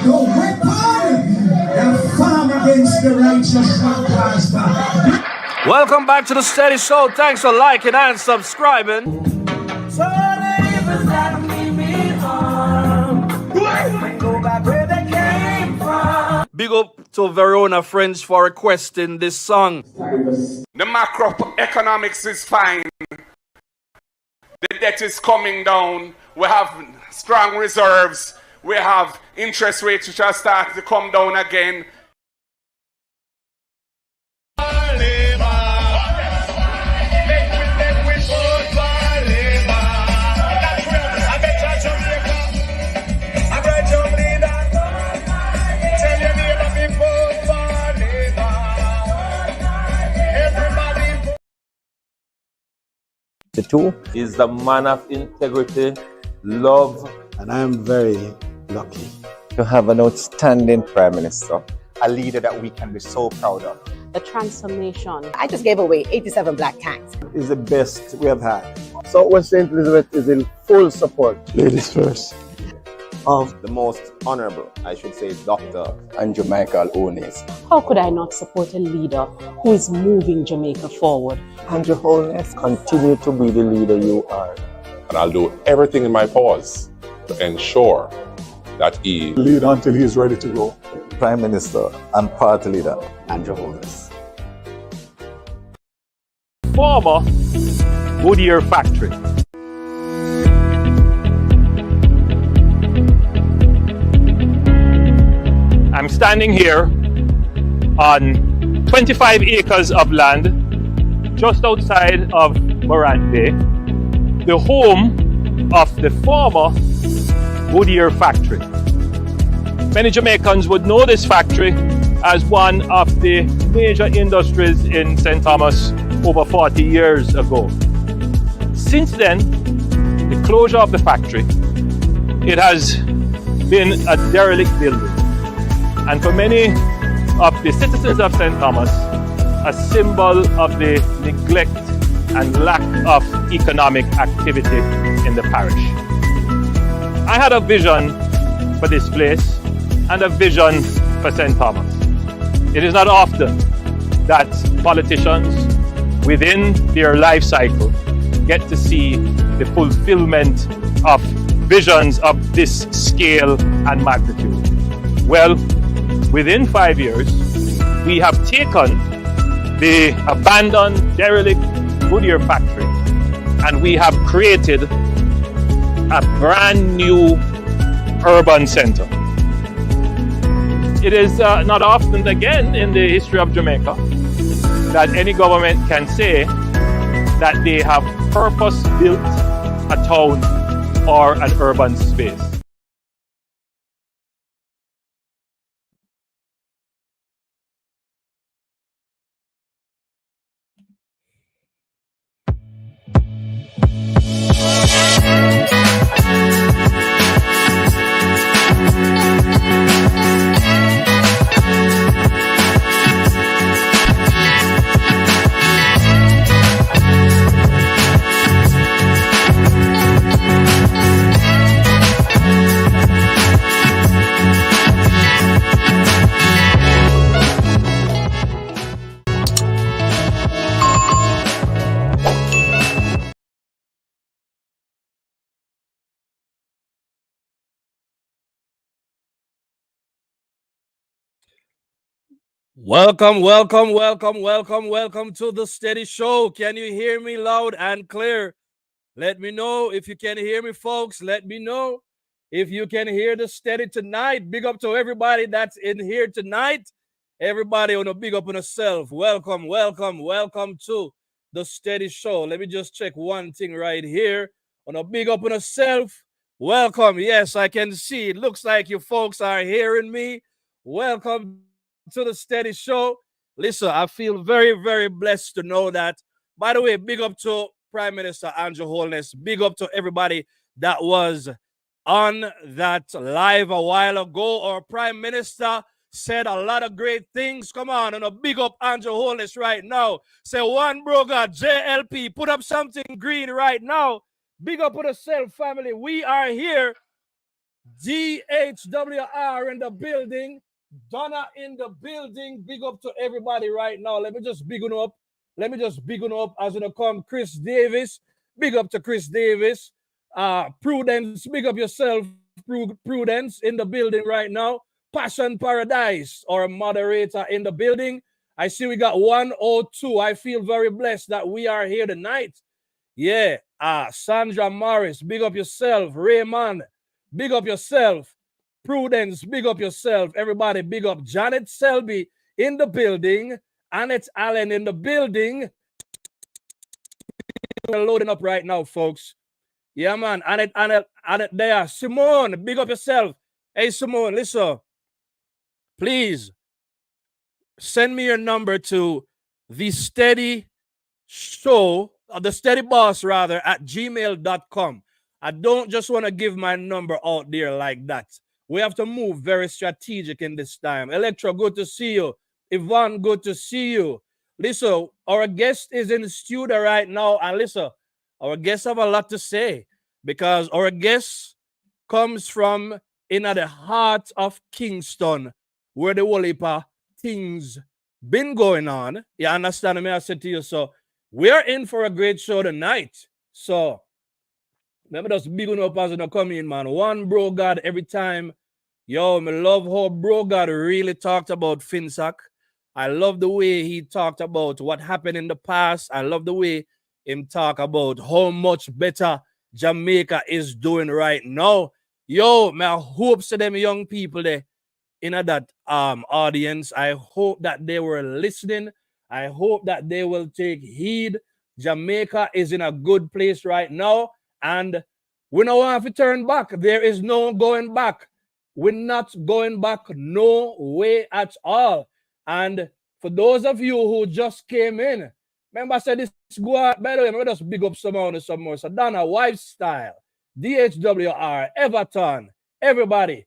No weapon that form against the righteous shall prosper. Welcome back to the Steady Show. Thanks for liking and subscribing. Big up to Verona French for requesting this song. The macroeconomics is fine. The debt is coming down. We have strong reserves. We have interest rates which are starting to come down again. The two is the man of integrity, love, and I am very lucky to have an outstanding Prime Minister. A leader that we can be so proud of. The transformation. I just gave away 87 black cats. Is the best we have had. Southwest St. Elizabeth is in full support. Ladies first. Of the most honorable, I should say, Dr. Andrew Michael Onis. How could I not support a leader who is moving Jamaica forward? And your Holiness, continue to be the leader you are. And I'll do everything in my powers to ensure that he Lead until he is ready to go. Prime Minister and Party Leader, Andrew Holiness. Former Goodyear factory. I'm standing here on 25 acres of land just outside of Morant, the home of the former Goodyear factory. Many Jamaicans would know this factory as one of the major industries in St. Thomas over 40 years ago. Since then, the closure of the factory, it has been a derelict building. And for many of the citizens of St. Thomas, a symbol of the neglect and lack of economic activity in the parish. I had a vision for this place and a vision for St. Thomas. It is not often that politicians within their life cycle get to see the fulfillment of visions of this scale and magnitude. Well, within 5 years, we have taken the abandoned, derelict Goodyear factory and we have created a brand new urban center. It is not often again in the history of Jamaica that any government can say that they have purpose-built a town or an urban space. Welcome to the Steady Show. Can you hear me loud and clear? Let me know if you can hear me, folks. Let me know if you can hear the Steady tonight. Big up to everybody that's in here tonight. Everybody on a big up on yourself. Welcome to the Steady Show. Let me just check one thing right here. On a big up on yourself. Welcome. Yes, I can see. It looks like you folks are hearing me. Welcome to the Steady Show. Listen, I feel very, very blessed to know that. By the way, big up to Prime Minister Andrew Holness. Big up to everybody that was on that live a while ago. Our Prime Minister said a lot of great things. Come on, and a big up Andrew Holness right now. Say one broker, JLP, put up something green right now. Big up on yourself, family. We are here DHWR in the building. Donna in the building. Big up to everybody right now. Let me just big up. Let me just big up as it come. Chris Davis. Big up to Chris Davis. Prudence. Big up yourself. Prudence in the building right now. Passion Paradise, our moderator in the building. I see we got 102. I feel very blessed that we are here tonight. Yeah. Sandra Morris. Big up yourself. Raymond. Big up yourself. Prudence, big up yourself. Everybody, big up. Janet Selby in the building. Annette Allen in the building. We're loading up right now, folks. Yeah, man. Annette there. Simone, big up yourself. Hey, Simone, listen. Please send me your number to the steady show, or the steady boss rather, at gmail.com. I don't just want to give my number out there like that. We have to move very strategic in this time. Electra, good to see you. Yvonne, good to see you. Listen, our guest is in the studio right now. And listen, our guests have a lot to say because our guest comes from in the heart of Kingston, where the whole heap of things been going on. You understand me? I said to you, so we're in for a great show tonight. So let me just big up as I come in, man. One bro God every time. Yo, me love how bro God really talked about Finsack. I love the way he talked about what happened in the past. I love the way him talk about how much better Jamaica is doing right now. Yo, me I hope to them young people there in that audience. I hope that they were listening. I hope that they will take heed. Jamaica is in a good place right now. And we don't have to turn back. There is no going back. We're not going back no way at all. And for those of you who just came in, remember I said this go out, by the way, let me just big up some more. So Donna, Lifestyle, DHWR, Everton, everybody.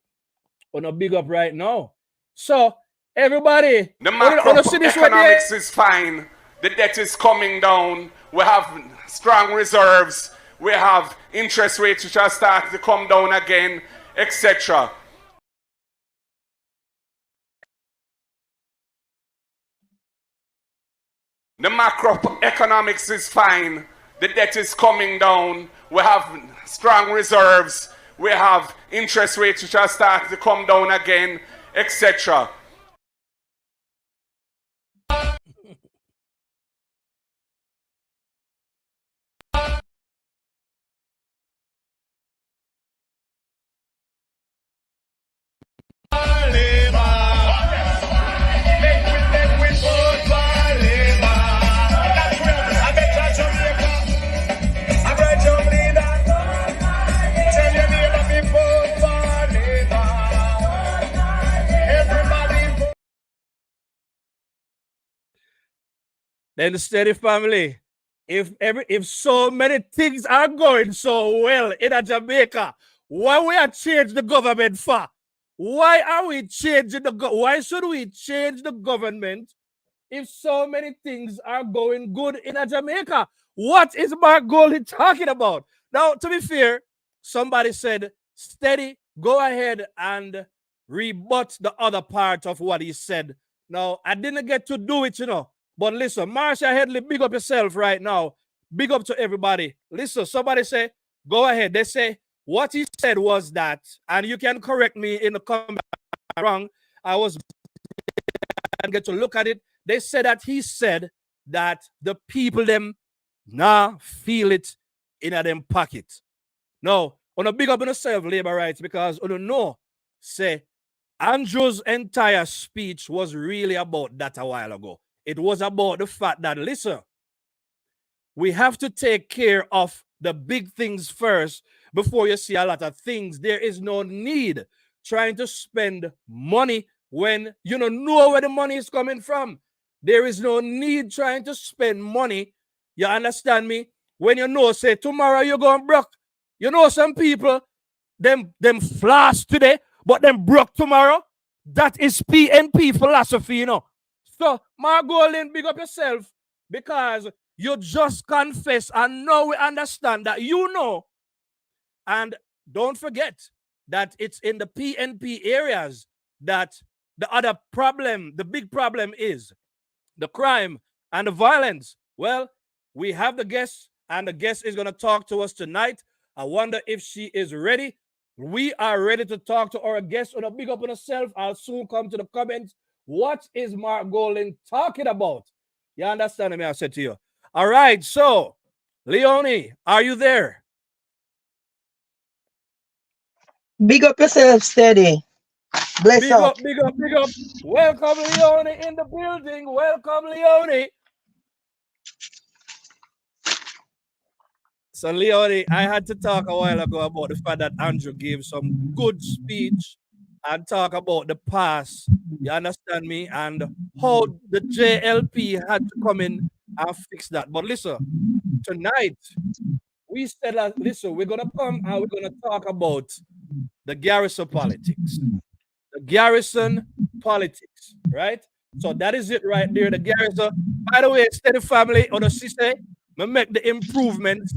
On a big up right now. So everybody, the macroeconomics is fine. The debt is coming down. We have strong reserves. We have interest rates which are starting to come down again, etc. The macroeconomics is fine. The debt is coming down. We have strong reserves. We have interest rates which are starting to come down again, etc. Then the steady family. If so many things are going so well in a Jamaica, why we are change the government for? Why are we changing why should we change the government if so many things are going good in a Jamaica? What is Mark Goldie talking about? Now, to be fair, somebody said, steady, go ahead and rebut the other part of what he said. Now, I didn't get to do it, But listen, Marcia Headley, big up yourself right now. Big up to everybody. Listen, somebody say, go ahead. They say, what he said was that, and you can correct me in the comment wrong. I was and get to look at it. They said that he said that the people them now feel it in a them pocket. No, on a big up on yourself, labor rights, because on no say Andrew's entire speech was really about that a while ago. It was about the fact that, listen, we have to take care of the big things first before you see a lot of things. There is no need trying to spend money when you don't know where the money is coming from. There is no need trying to spend money. You understand me? When you know, say, tomorrow you're going broke. You know some people, them floss today, but them broke tomorrow. That is PNP philosophy, So, Mark Golden, big up yourself because you just confess and now we understand that you know. And don't forget, that it's in the PNP areas that the other problem, the big problem is the crime and the violence. Well, we have the guest, and the guest is going to talk to us tonight. I wonder if she is ready. We are ready to talk to our guest. On a big up on herself. I'll soon come to the comments. What is Mark Golding talking about? You understand me? I said to you. All right. So, Leonie, are you there? Big up yourself, steady. Bless big up. up, big up, big up. Welcome, Leonie, in the building. Welcome, Leonie. So, Leonie, I had to talk a while ago about the fact that Andrew gave some good speech and talk about the past. You understand me? And how the JLP had to come in and fix that. But listen, tonight, we said that, listen, we're going to come and we're going to talk about the Garrison politics. The Garrison politics, right? So that is it right there. The Garrison. By the way, steady family on the sister, we make the improvements.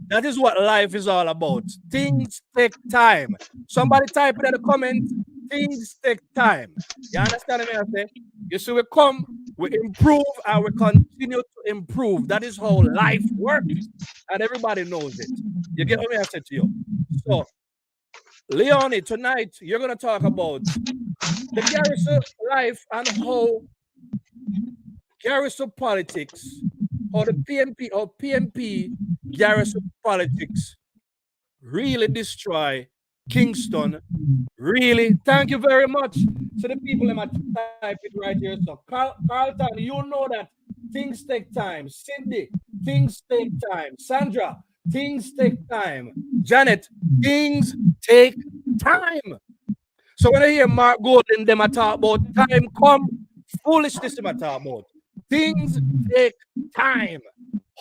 That is what life is all about. Things take time. Somebody type it in the comments. Things take time. You understand what I say? You see, we come, we improve, and we continue to improve. That is how life works, and everybody knows it. You get what I said to you? So, Leonie, tonight you're going to talk about the Garrison life and how Garrison politics, how the PNP or PNP Garrison politics really destroy Kingston. Really, thank you very much. So the people in my type it right here. So Carlton, you know that things take time. Cindy, things take time. Sandra, things take time. Janet, things take time. So when I hear Mark Golden, them I talk about time come, foolishness them I talk about. Things take time.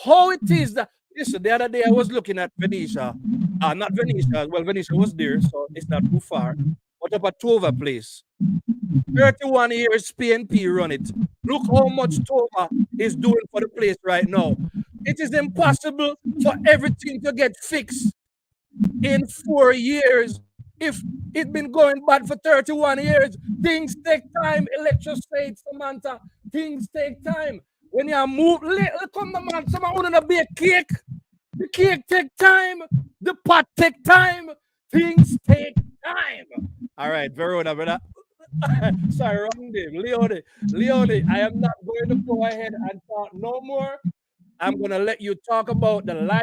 How it is that, listen, the other day I was looking at Venetia. Not Venetia, well, Venetia was there, so it's not too far. But up at Tova place. 31 years PNP run it. Look how much Tova is doing for the place right now. It is impossible for everything to get fixed in 4 years. If it's been going bad for 31 years, things take time. Electricity, Samantha, things take time. When you move, come the man, someone want to be a cake. The cake take time. The pot take time. Things take time. All right, Verona, brother. Sorry, wrong name. Leone, I am not going to go ahead and talk no more. I'm going to let you talk about the life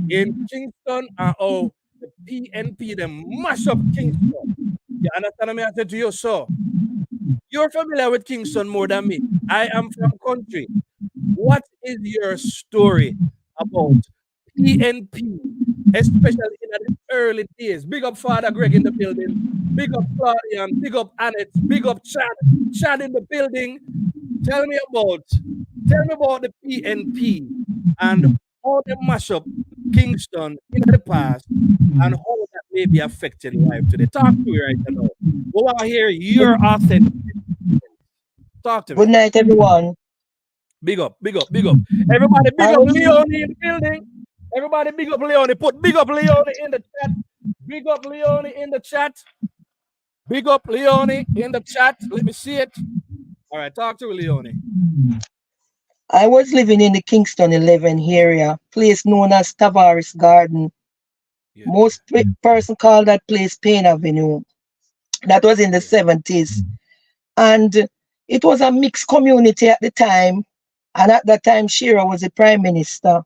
in Kingston and how the PNP, they mash up Kingston. You understand me? I said to you, so you're familiar with Kingston more than me. I am from country. What is your story about PNP, especially in the early days? Big up Father Greg in the building. Big up Claudian. Big up Annette. Big up Chad. Chad in the building. Tell me about the PNP and how they mash up Kingston in the past and how that may be affecting life today. Talk to me right now. We want to hear your authentic. Talk to me. Good night, everyone. Big up, big up, big up. Everybody big up Leonie in the building. Everybody big up Leonie. Put big up Leonie in the chat. Big up Leonie in the chat. Big up Leonie in the chat. Let me see it. All right, talk to Leonie. I was living in the Kingston 11 area, place known as Tavares Garden. Yeah. Most person call that place Payne Avenue. That was in the 70s. And it was a mixed community at the time. And at that time, Shearer was the prime minister.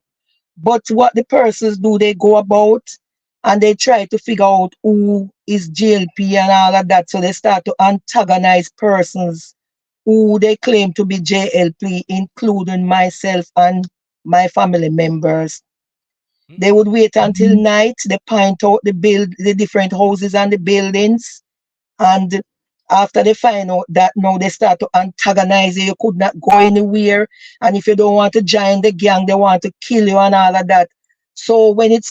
But what the persons do, they go about and they try to figure out who is JLP and all of that. So they start to antagonize persons who they claim to be JLP, including myself and my family members. They would wait until night, they point out the different houses and the buildings. And after they find out that now they start to antagonize you, you could not go anywhere. And if you don't want to join the gang, they want to kill you and all of that. So when it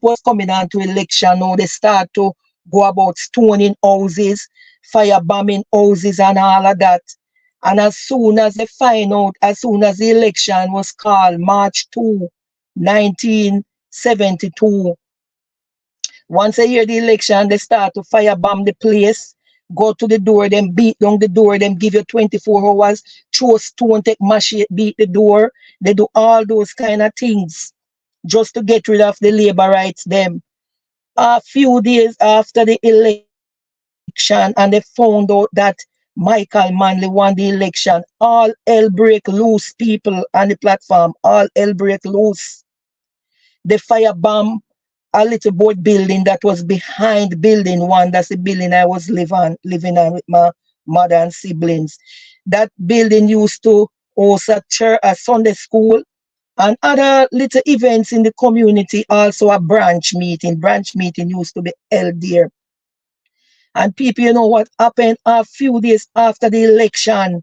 was coming on to election, now they start to go about stoning houses, firebombing houses and all of that. And as soon as they find out, as soon as the election was called, March 2, 1972, Once a year the election, they start to firebomb the place, go to the door, then beat down the door, then give you 24 hours, throw stone, take machete, beat the door. They do all those kind of things just to get rid of the labor rights them. A few days after the election, and they found out that Michael Manley won the election, all hell break loose, people on the platform, all hell break loose. The firebomb a little board building that was behind building one. That's the building I was living on with my mother and siblings. That building used to host a church, a Sunday school, and other little events in the community. Also a branch meeting. Branch meeting used to be held there. And people, you know what happened a few days after the election?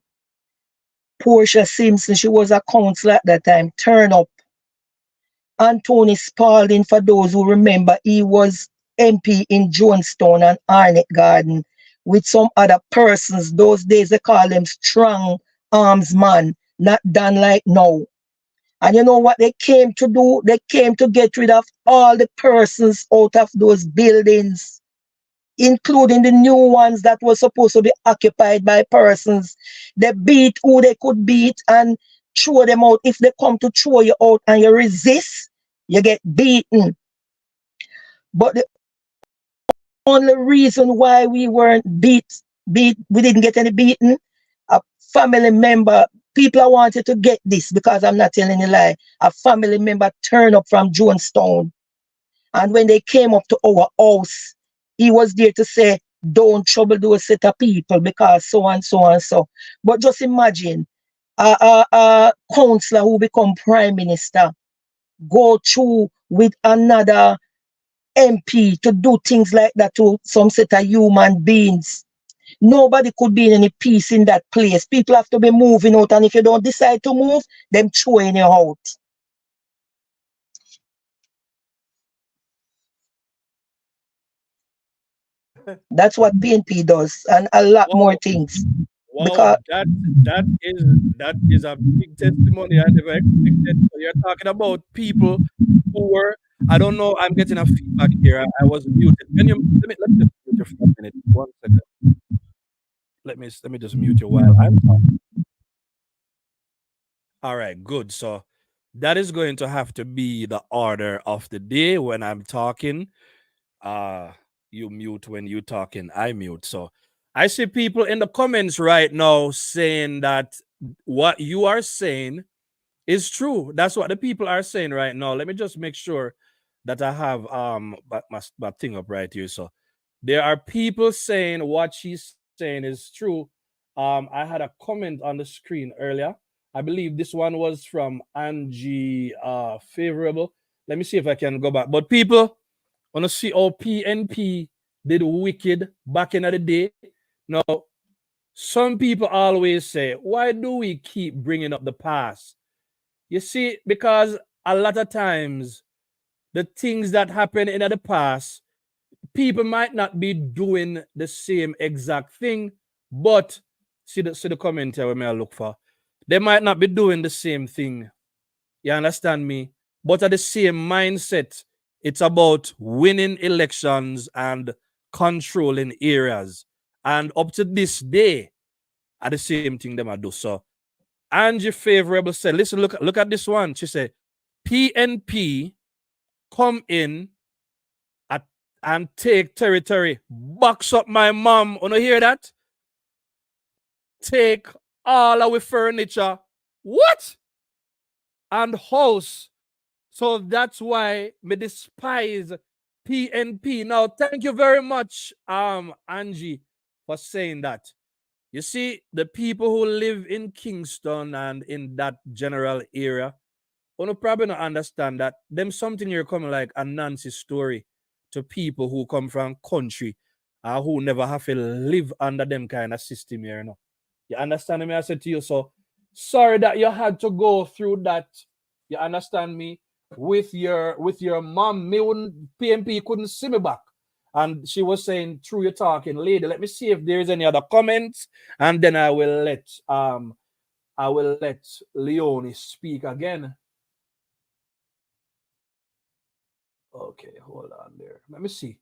Portia Simpson, she was a councillor at that time, turned up. Anthony Spalding, for those who remember, he was MP in Jonestown and Arnett Garden with some other persons. Those days they call them strong arms man, not done like now. And you know what they came to do? They came to get rid of all the persons out of those buildings, including the new ones that were supposed to be occupied by persons. They beat who they could beat and throw them out. If they come to throw you out and you resist, you get beaten. But the only reason why we weren't beat, we didn't get any beaten, a family member, people I wanted to get this because I'm not telling a lie, a family member turned up from Jonestown. And when they came up to our house, he was there to say, don't trouble those set of people because so and so and so. But just imagine a councillor who become prime minister go through with another MP to do things like that to some set of human beings. Nobody could be in any peace in that place. People have to be moving out, and if you don't decide to move, them throwing you out. That's what PNP does, and a lot more things. Wow, Because that is a big testimony I never expected. So you're talking about people who were, I don't know, I'm getting a feedback here. I was muted. Can you let me just mute you for a minute. 1 second. Let me just mute you while I'm talking. All right, good. So that is going to have to be the order of the day when I'm talking. You mute when you talking, I mute. So I see people in the comments right now saying that what you are saying is true. That's what the people are saying right now. Let me just make sure that I have my thing up right here. So there are people saying what she's saying is true. I had a comment on the screen earlier. I believe this one was from Angie Favorable. Let me see if I can go back. But people want to see how PNP did wicked back in the day. Now, some people always say, why do we keep bringing up the past? You see, because a lot of times the things that happen in the past, people might not be doing the same exact thing, but see the comment here where I look for. They might not be doing the same thing. You understand me? But at the same mindset, it's about winning elections and controlling areas. And up to this day, are the same thing them I do. So Angie Favorable said, listen, look at this one. She said, PNP come in and take territory. Box up my mom. Wanna hear that? Take all our furniture. What? And house. So that's why me despise PNP. Now, thank you very much, Angie, for saying that. You see, the people who live in Kingston and in that general area, you probably not understand that them something you're coming like a Nancy story to people who come from country who never have to live under them kind of system here, you know. You understand me? I said to you, so sorry that you had to go through that. You understand me? With your mom, me wouldn't PMP couldn't see me back. And she was saying, through your talking, lady, let me see if there is any other comments, and then I will let Leonie speak again. Okay, hold on there. Let me see.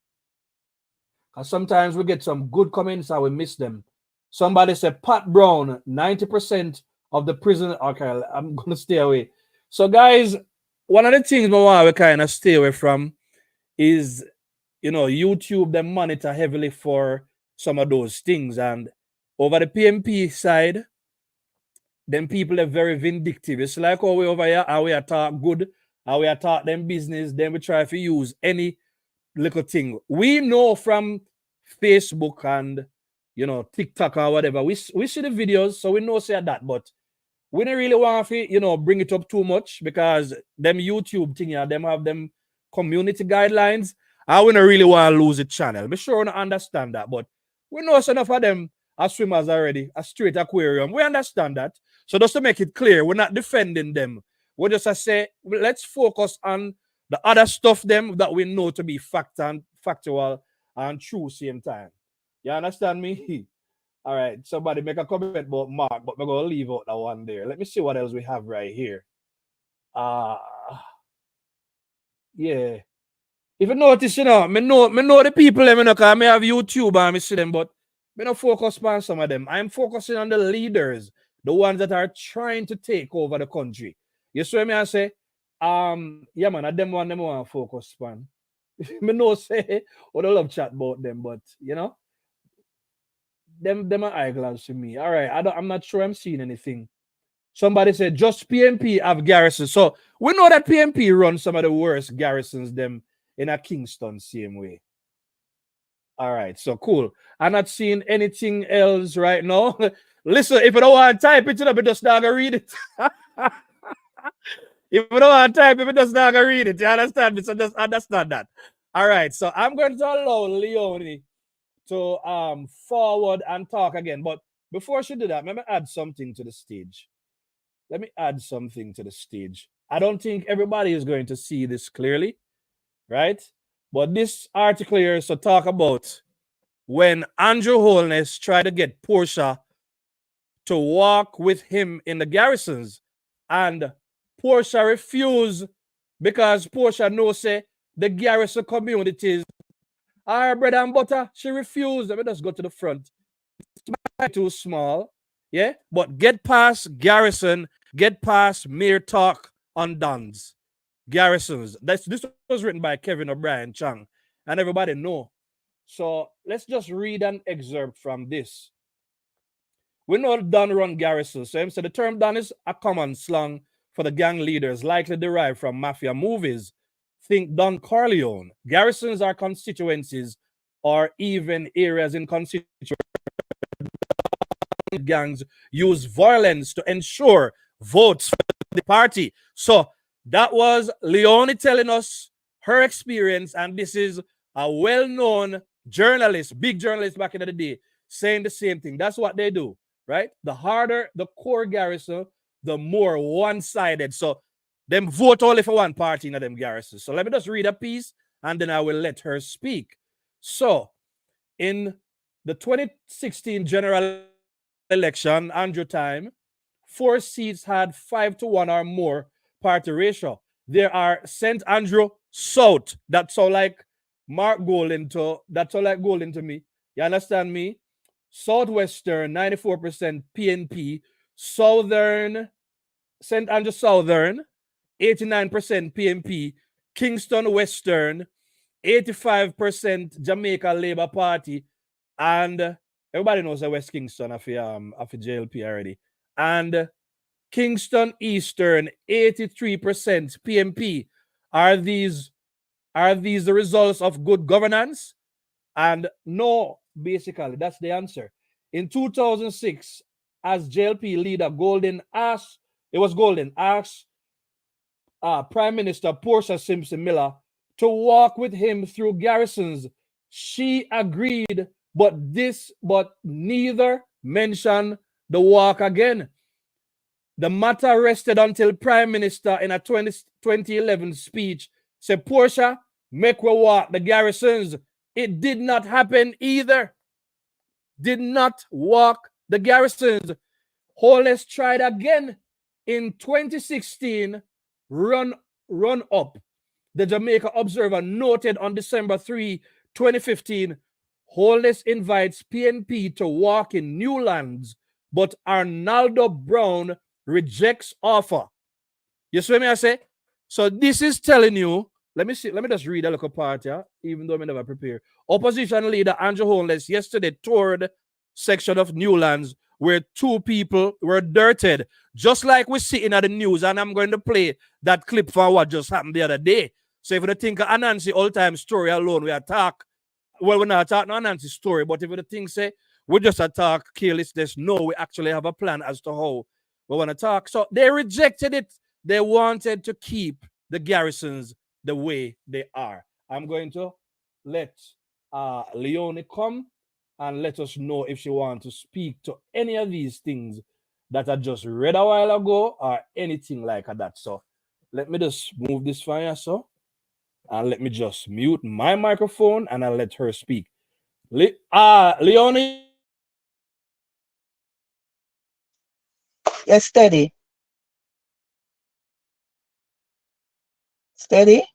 Because sometimes we get some good comments and we miss them. Somebody said Pat Brown, 90% of the prison. Okay, I'm gonna stay away. So, guys, one of the things we want to kind of stay away from is, YouTube, they monitor heavily for some of those things. And over the PMP side, then people are very vindictive. It's like how we over here, how we are talk good, how we are talk them business, then we try to use any little thing. We know from Facebook and TikTok or whatever, we see the videos, so we know say that, but we don't really want to, bring it up too much because them YouTube thing, them have them community guidelines. I wouldn't really want to lose the channel. Be sure to understand that, but we know enough of them are swimmers already, a straight aquarium. We understand that. So just to make it clear, we're not defending them. We just say, let's focus on the other stuff them that we know to be factual and true same time. You understand me? All right, somebody make a comment about Mark, but we're going to leave out that one there. Let me see what else we have right here. Yeah. If you notice, me know the people, because I may have YouTube and I see them, but I don't focus on some of them. I'm focusing on the leaders, the ones that are trying to take over the country. You see me I say? Yeah, man, I them want to focus on. Me know say, I don't love chat about them, but, them are eyeglass to me. All right, I'm not sure I'm seeing anything. Somebody said just PMP have Garrison. So we know that PMP runs some of the worst garrisons them in a Kingston same way. All right, so cool. I'm not seeing anything else right now. Listen, if you don't want to type it, but just not gonna read it. If you don't want to type it, just not gonna read it. You understand me? So just understand that. All right, so I'm going to allow Leonie to forward and talk again. But before she do that, let me add something to the stage. I don't think everybody is going to see this clearly, right? But this article here is to talk about when Andrew Holness tried to get Portia to walk with him in the garrisons, and Portia refused because Portia knows say the garrison communities are bread and butter. She refused. Let me just go to the front. It's too small, yeah. But get past Garrison, get past mere talk on Dons. Garrisons. This was written by Kevin O'Brien Chang, and everybody know. So let's just read an excerpt from this. We know Don run garrisons. So the term Don is a common slang for the gang leaders, likely derived from mafia movies. Think Don Corleone. Garrisons are constituencies or even areas in constituencies gangs use violence to ensure votes for the party. So that was Leonie telling us her experience, and this is a well-known journalist, big journalist back in the day, saying the same thing. That's what they do, right? The harder the core garrison, the more one-sided. So them vote only for one party in them garrisons. So let me just read a piece, and then I will let her speak. So in the 2016 general election, Andrew time, 4 seats had 5-1 or more party ratio. There are St. Andrew South. That's all like Mark Golden to me. You understand me? Southwestern, 94% PNP. Southern, St. Andrew Southern, 89% PNP. Kingston Western, 85% Jamaica Labour Party. And everybody knows that West Kingston of JLP already. And Kingston Eastern, 83% PMP. Are these the results of good governance? And no, basically, that's the answer. In 2006, as JLP leader, Golden asked Prime Minister Portia Simpson Miller to walk with him through garrisons. She agreed, but neither mentioned the walk again. The matter rested until Prime Minister in a 2011 speech said, Portia, make we walk the garrisons. It did not happen either. Did not walk the garrisons. Holness tried again in 2016, run up. The Jamaica Observer noted on December 3, 2015, Holness invites PNP to walk in new lands, but Arnaldo Brown rejects offer. You see what I say? So this is telling you, let me just read a little part here, even though I never prepare. Opposition leader Andrew Holness yesterday toured section of Newlands where 2 people were dirted, just like we see in the news, and I'm going to play that clip for what just happened the other day. So if you think of Anansi all-time story alone, we attack. Well, we're not talking Anansi's story, but if you think say we just attack carelessness, no, we actually have a plan as to how we want to talk. So they rejected it. They wanted to keep the garrisons the way they are. I'm going to let Leonie come and let us know if she wants to speak to any of these things that I just read a while ago or anything like that. So let me just move this fire, so. And let me just mute my microphone and I'll let her speak. Leonie? Yes, steady. Steady?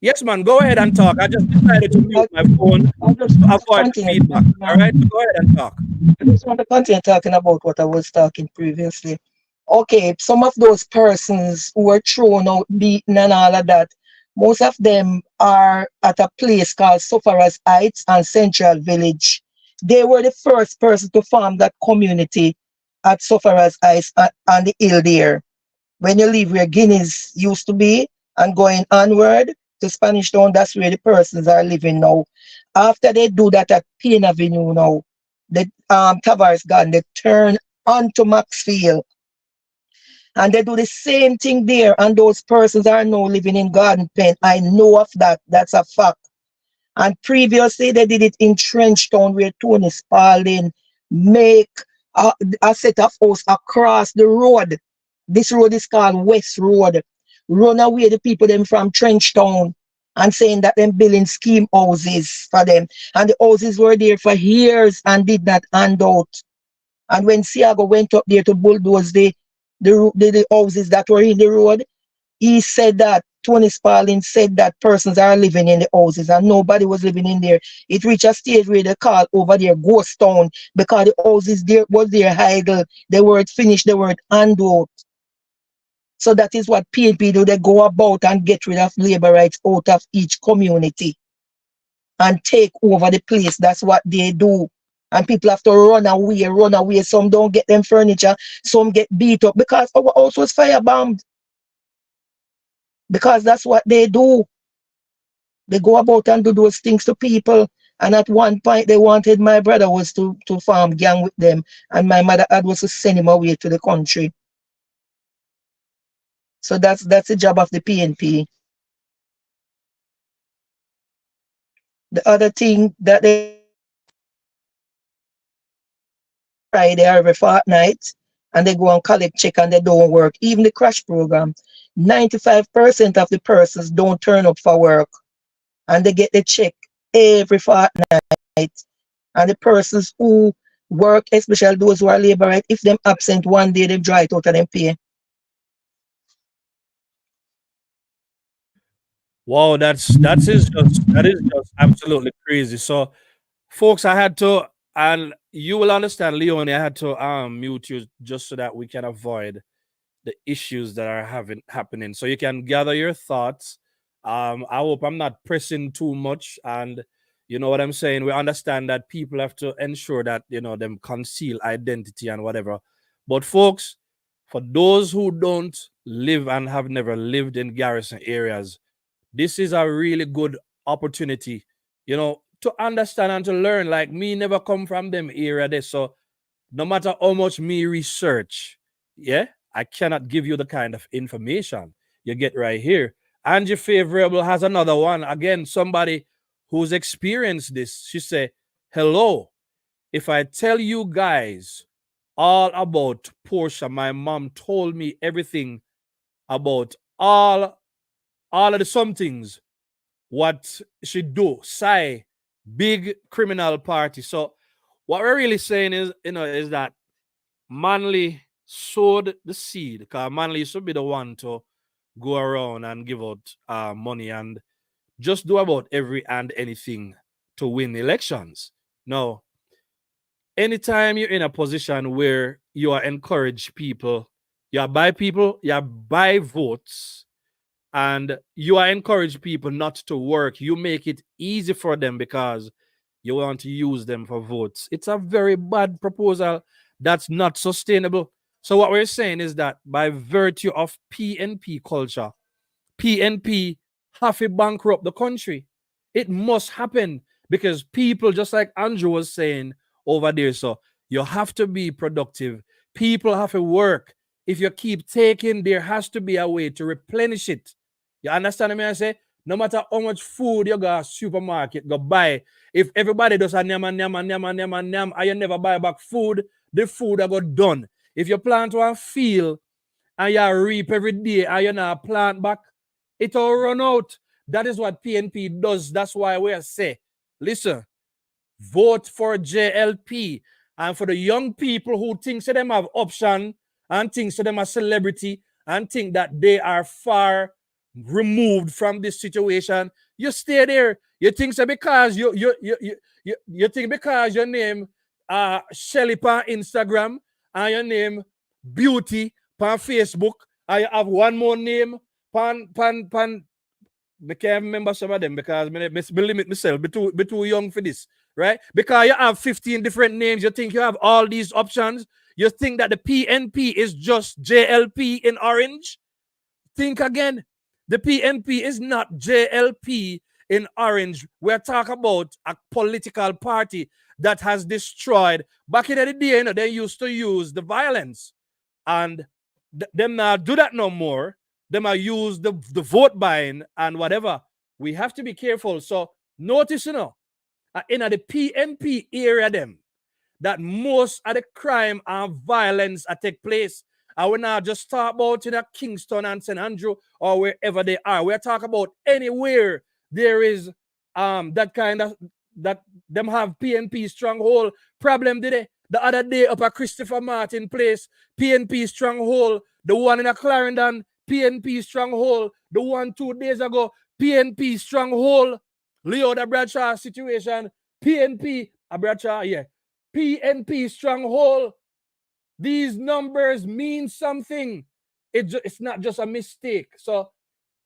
Yes, man, go ahead and talk. I just decided to mute my phone to avoid feedback. All right, so go ahead and talk. I just want to continue talking about what I was talking previously. Okay, some of those persons who were thrown out, beaten, and all of that, most of them are at a place called Sufferers Heights and Central Village. They were the first person to form that community at Sufferers Heights on the hill there. When you leave where Guineas used to be and going onward to Spanish Town, that's where the persons are living now. After they do that at Payne Avenue now, the Tavares Garden, they turn onto Maxfield. And they do the same thing there, and those persons are now living in Garden Pen. I know of that. That's a fact. And previously, they did it in Trenchtown, where Tony Spalding make a set of house across the road. This road is called West Road. Run away the people them from Trenchtown and saying that them building scheme houses for them. And the houses were there for years and did not hand out. And when Siago went up there to bulldoze the houses that were in the road, he said that Tony Spalding said that persons are living in the houses and nobody was living in there. It reached a stage where they called over there ghost town because the houses there was there idle. They weren't finished, they weren't handed out. So that is what PNP do. They go about and get rid of labor rights out of each community and take over the place. That's what they do. And people have to run away, run away. Some don't get them furniture, some get beat up because our house was firebombed. Because that's what they do. They go about and do those things to people. And at one point, they wanted my brother was to form gang with them. And my mother had was to send him away to the country. So that's the job of the PNP. The other thing that they Friday or every fortnight, and they go and collect check and they don't work. Even the crash program, 95% of the persons don't turn up for work, and they get the check every fortnight. And the persons who work, especially those who are labor right, if them absent one day, they draw it out of them pay. Wow, that is just absolutely crazy. So, folks, I had to, and you will understand, Leonie, I had to mute you just so that we can avoid the issues that are happening. So you can gather your thoughts. I hope I'm not pressing too much, and you know what I'm saying. We understand that people have to ensure that them conceal identity and whatever. But folks, for those who don't live and have never lived in garrison areas, this is a really good opportunity, to understand and to learn. Like me, never come from them area there, so no matter how much me research, yeah, I cannot give you the kind of information you get right here. Angie Favorable has another one. Again, somebody who's experienced this. She said, hello, if I tell you guys all about Portia, my mom told me everything about all of the somethings, what she do, say, big criminal party. So what we're really saying is that Manley sowed the seed, because Manley used to be the one to go around and give out money and just do about every and anything to win elections. No. Anytime you're in a position where you are encourage people, you buy votes, and you are encourage people not to work, you make it easy for them because you want to use them for votes. It's a very bad proposal that's not sustainable. So what we're saying is that by virtue of PNP culture, PNP have to bankrupt the country. It must happen because people, just like Andrew was saying over there, so you have to be productive. People have to work. If you keep taking, there has to be a way to replenish it. You understand me? I say, no matter how much food you go to supermarket, go buy, if everybody does a nyam and nyam and nyam and nyam and nyam, and you never buy back food, the food are go done. If you plant one field and you reap every day and you not plant back, it will run out. That is what PNP does. That's why we say, listen, vote for JLP. And for the young people who think them have option and think them a celebrity and think that they are far removed from this situation, you stay there. You think so because you think because your name Shelly on Instagram and your name Beauty on Facebook, and you have one more name pan. I can't remember some of them because I limit myself. Be too young for this, right? Because you have 15 different names, you think you have all these options. You think that the PNP is just JLP in orange. Think again. The PNP is not JLP in orange. We're talking about a political party that has destroyed. Back in the day, they used to use the violence, and them not do that no more. Them are use the vote buying and whatever. We have to be careful. So notice, in the PNP area, them that most of the crime and violence take place. I will not just talk about in Kingston and St. Andrew or wherever they are. We're talking about anywhere there is that kind of, that them have PNP stronghold problem, did they? The other day up at Christopher Martin Place, PNP stronghold. The one in a Clarendon, PNP stronghold. The one 2 days ago, PNP stronghold. Leo the Bradshaw situation, PNP, Bradshaw, yeah. PNP stronghold. These numbers mean something. It's not just a mistake. So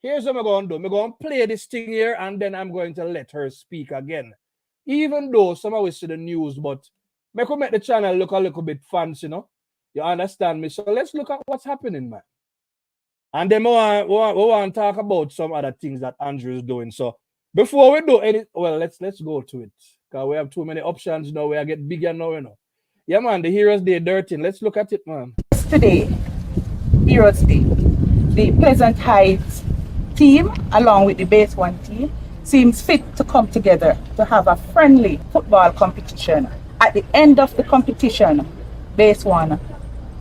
here's what I'm going to do. I'm going to play this thing here and then I'm going to let her speak again. Even though some of us see the news, but I could make the channel look a little bit fancy, You understand me? So let's look at what's happening, man. And then we want to talk about some other things that Andrew is doing. So before we do any, well, let's go to it. Because we have too many options now. We are getting bigger now, Yeah, man, the Heroes Day dirty. Let's look at it, man. Today, Heroes Day, the Pleasant Heights team, along with the Base 1 team, seems fit to come together to have a friendly football competition. At the end of the competition, Base 1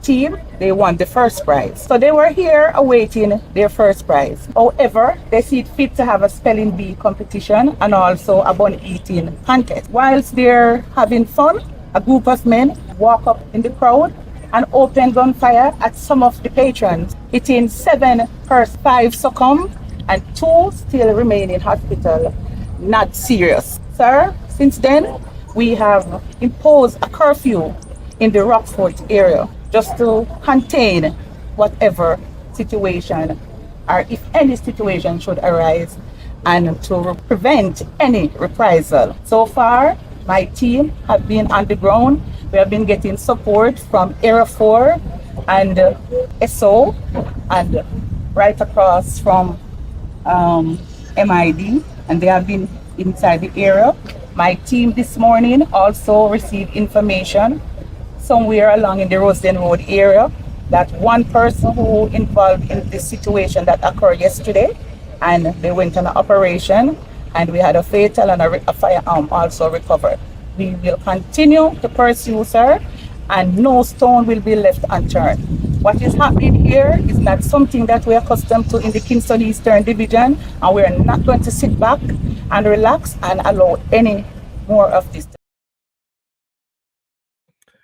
team, they won the first prize. So they were here awaiting their first prize. However, they see it fit to have a spelling bee competition and also a bun eating contest. Whilst they're having fun, a group of men walk up in the crowd and open gunfire at some of the patrons, hitting 7 persons. 5 succumb and 2 still remain in hospital, not serious. Sir, since then, we have imposed a curfew in the Rockford area just to contain whatever situation or if any situation should arise and to prevent any reprisal. So far, my team have been on the ground. We have been getting support from Area 4 and SO and right across from MID, and they have been inside the area. My team this morning also received information somewhere along in the Rosedale Road area that one person who involved in this situation that occurred yesterday, and they went on an operation and we had a fatal and a firearm also recovered. We will continue to pursue, sir, and no stone will be left unturned. What is happening here is not something that we're accustomed to in the Kingston Eastern Division, and we're not going to sit back and relax and allow any more of this.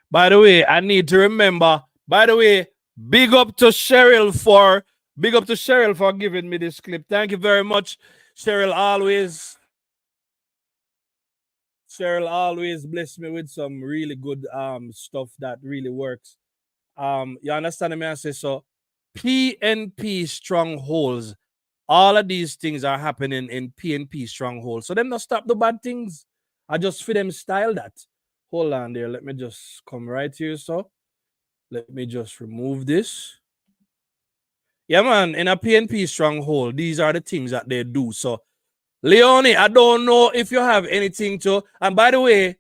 By the way, I need to remember, big up to Cheryl for Big up to Cheryl for giving me this clip. Thank you very much, Cheryl. Cheryl always bless me with some really good stuff that really works. You understand me? I say so. PNP strongholds. All of these things are happening in PNP strongholds. So them not stop the bad things. I just for them style that. Hold on there. Let me just come right here. So let me just remove this. Yeah, man, in a PNP stronghold, these are the things that they do. So, Leonie, I don't know if you have anything to. And by the way,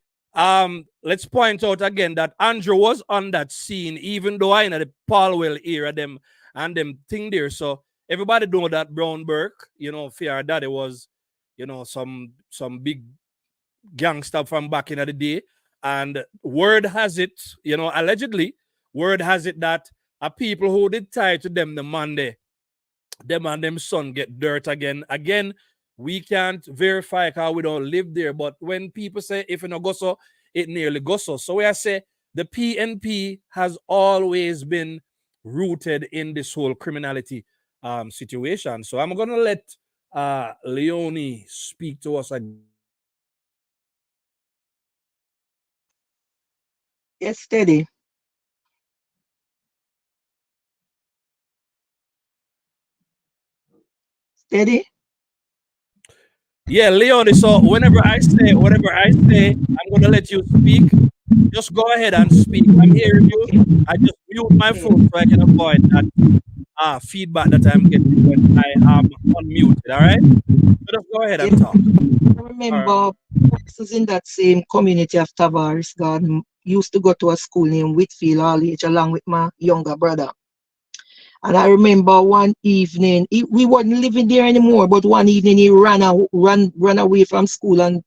let's point out again that Andrew was on that scene, even though I know the Paulwell era them and them thing there. So everybody know that Brown Burke, you know, fear that it was, you know, some big gangster from back in the day. And word has it, you know, allegedly, word has it that people who did tie to them the Monday, them and them son get dirt again. Again, we can't verify because we don't live there. But when people say if it no go so, it nearly goes so. So I say the PNP has always been rooted in this whole criminality situation. So I'm gonna let Leonie speak to us again. Yes, steady. Steady. Yeah, Leonie. So whenever I say, I'm gonna let you speak. Just go ahead and speak. I'm hearing you. I just mute my phone so I can avoid that feedback that I'm getting when I am unmuted. All right. So just go ahead and talk. I remember persons in that same community of Tavares Garden used to go to a school named Whitfield all age along with my younger brother. And I remember one evening, we wasn't living there anymore, but one evening he ran away from school and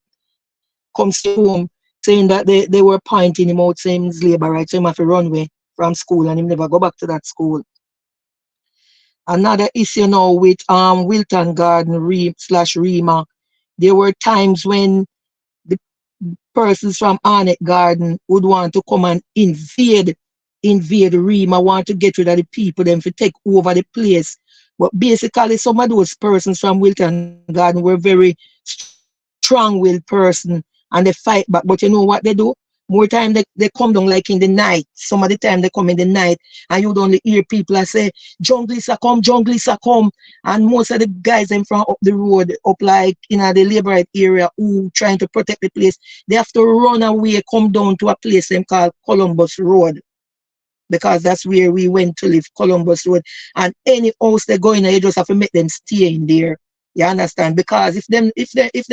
comes home saying that they were pointing him out, saying he's labor right, so he have to run away from school and he never go back to that school. Another issue now with Wilton Garden /Rema, there were times when the persons from Arnett Garden would want to come and invade Rema, want to get rid of the people, them to take over the place. But basically, some of those persons from Wilton Garden were very strong-willed person and they fight back. But you know what they do? More time they come down like in the night. Some of the time they come in the night and you'd only hear people that say, junglies are come. And most of the guys them from up the road, up like in the labor area who trying to protect the place, they have to run away, come down to a place them called Columbus Road. Because that's where we went to live, Columbus Road. And any house they go in, you just have to make them stay in there. You understand? Because if them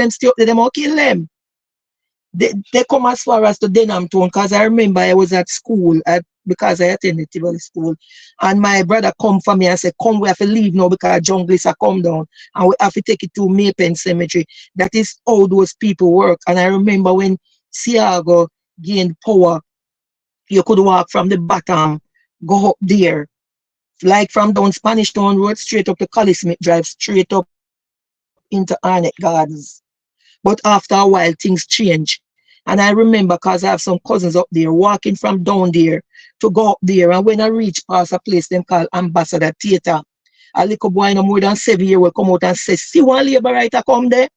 stay up there, them will kill them. They come as far as to Denham Town, because I remember I was at school because I attended Tivoli School, and my brother come for me and said, come, we have to leave now because junglies are come down and we have to take it to Maypen Cemetery. That is how those people work. And I remember when Siago gained power, you could walk from the bottom, go up there, like from down Spanish Town Road, straight up to Collie Smith Drive, straight up into Arnett Gardens. But after a while, things change. And I remember, because I have some cousins up there, walking from down there to go up there. And when I reach past a place them called Ambassador Theatre, a little boy no more than 7 years will come out and say, see one labor writer come there?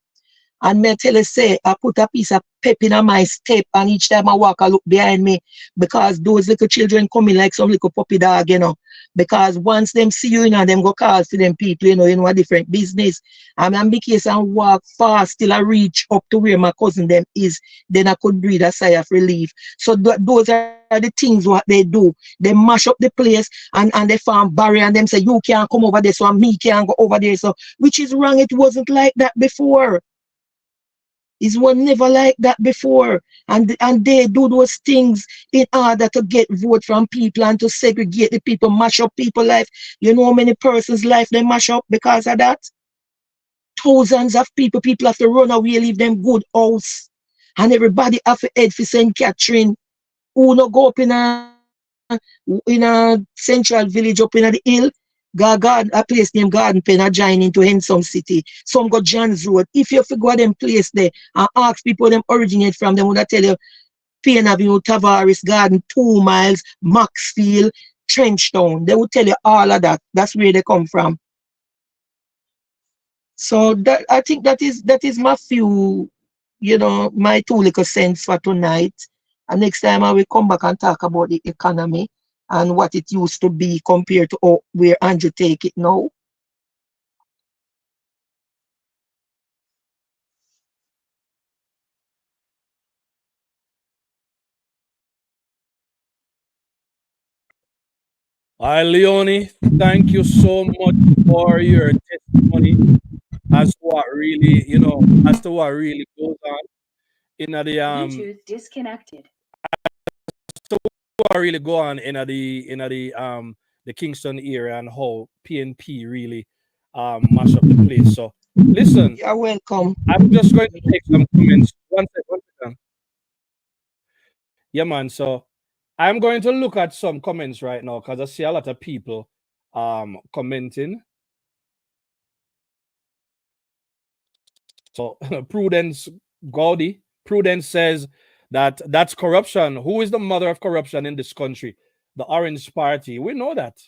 And me tell you, say, I put a piece of pep in my step, and each time I walk, I look behind me, because those little children coming like some little puppy dog, you know. Because once them see you, you know, them go call to them people, you know, a different business. And I'm case and walk fast till I reach up to where my cousin them is, then I could breathe a sigh of relief. So those are the things what they do. They mash up the place and they form barrier, and them say, you can't come over there, so me can't go over there. So, which is wrong. It wasn't like that before. It was never like that before. And they do those things in order to get vote from people and to segregate the people, mash up people's life. You know how many persons' life they mash up because of that? Thousands of people have to run away, leave them good house. And everybody have to head for St. Catherine. Who no go up in a central village up in the hill, a place named Garden Pen, a join into Hensom City. Some go John's Road. If you go them place there and ask people them originate from, them would tell you Payne Avenue, Tavares Garden, 2 miles, Maxfield, Trenchtown. They will tell you all of that. That's where they come from. So that I think that is my few, my 2 little cents for tonight. And next time I will come back and talk about the economy and what it used to be compared to where Andrew take it now. Hi, Leonie. Thank you so much for your testimony as to what really, as to what really goes on in the Bluetooth disconnected. so what really go on in the Kingston area and how PNP really mash up the place. So listen, you're welcome. I'm just going to take some comments. One second. Yeah, man. So I'm going to look at some comments right now because I see a lot of people commenting. So Prudence says that's corruption. Who is the mother of corruption in this country? The Orange Party. We know that.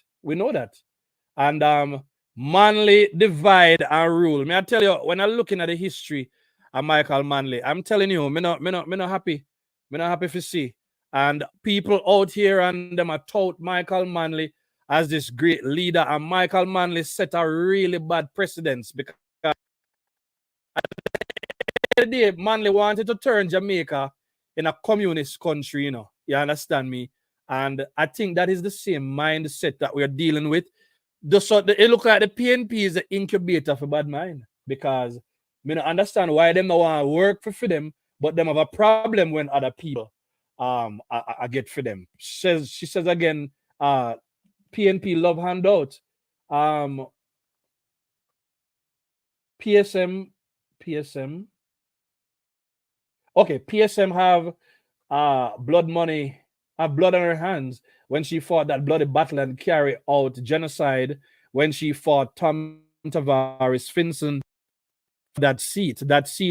And Manley divide and rule. May I tell you, when I'm looking at the history of Michael Manley, I'm telling you, me not happy. Me not happy to see. And people out here and them are tout Michael Manley as this great leader. And Michael Manley set a really bad precedence because the day Manley wanted to turn Jamaica in a communist country, you understand me? And I think that is the same mindset that we're dealing with. It looks like the PNP is an incubator for bad mind because I don't understand why them don't want to work for them, but them have a problem when other people I get for them. She says again, PNP love handout. PSM. Okay, PSM have blood money, have blood on her hands when she fought that bloody battle and carry out genocide when she fought Tom Tavares Finson. That seat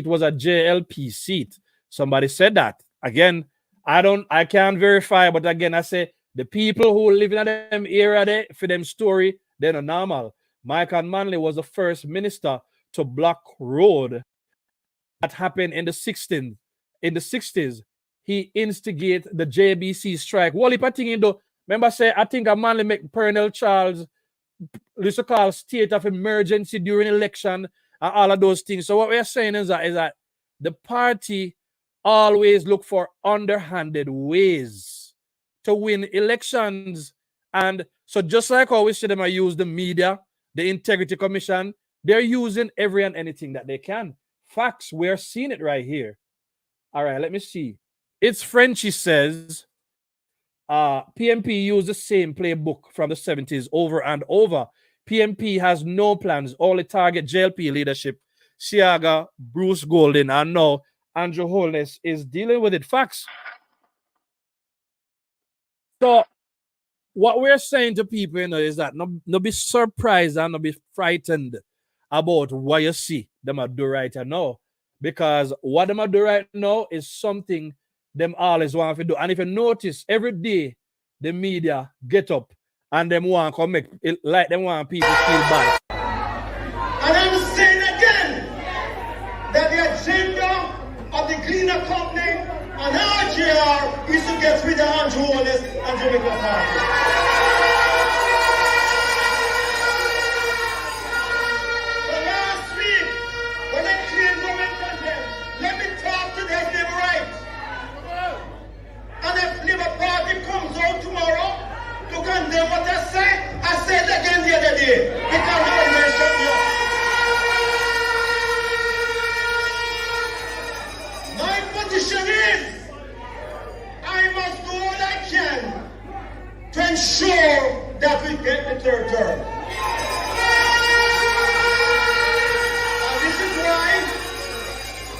was a JLP seat. Somebody said that. Again, I can't verify, but again, I say the people who live in them area there, for them story, they're not normal. Michael Manley was the first minister to block road. That happened in the 60s. In the 60s, he instigated the JBC strike. What if I think remember say I think a Manley make Pernell Charles used to call state of emergency during election and all of those things. So what we're saying is that the party always look for underhanded ways to win elections. And so just like how we see them use the media, the Integrity Commission, they're using every and anything that they can. Facts, we're seeing it right here. All right, let me see. It's Frenchy says, PMP used the same playbook from the 70s over and over. PMP has no plans, only target JLP leadership. Siaga, Bruce Golden, and now Andrew Holness is dealing with it. Facts. So what we're saying to people, is that no be surprised and no be frightened about what you see them are do right now. Because what them are do right now is something them always want to do. And if you notice, every day the media get up and them want to make it like them want people feel bad. And I'm saying again that the agenda of the Cleaner Company and RGR is to get rid of Andrew Holness and Jamaica Party. And if Labour Party comes out tomorrow to condemn what I said again the other day, because they mentioned you. My position is, I must do all I can to ensure that we get the third term. And this is why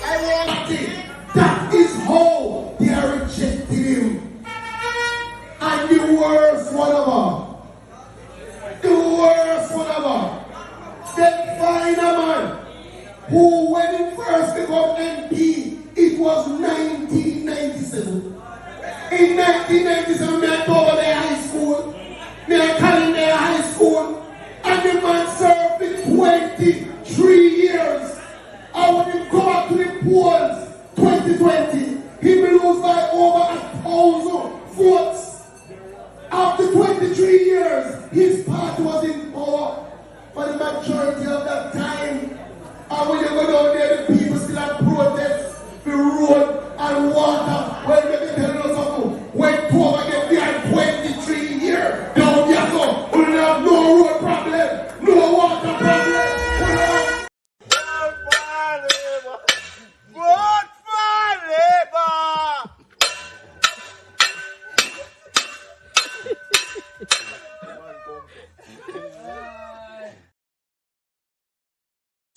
I want it. That is how they are rejecting him. And the worst one of them, they find a man who, when he first became MP, it was 1997. In 1997, they told the high school.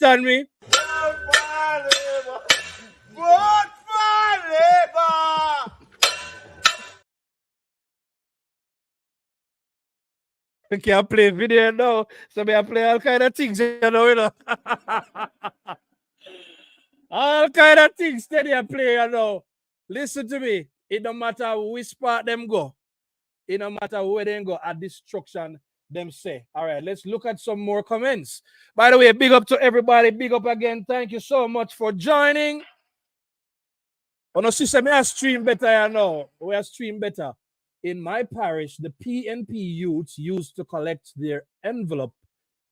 understand me? Vote for Labour! We can't play video now, so we play all kind of things, you know. All kind of things steady I play, you know. Listen to me. It don't matter which part them go. It don't matter where they go at destruction, them say. All right, let's look at some more comments. By the way, big up to everybody. Big up again. Thank you so much for joining. Oh no, sister, me I stream better, you know. We are stream better. In my parish, the PNP youths used to collect their envelope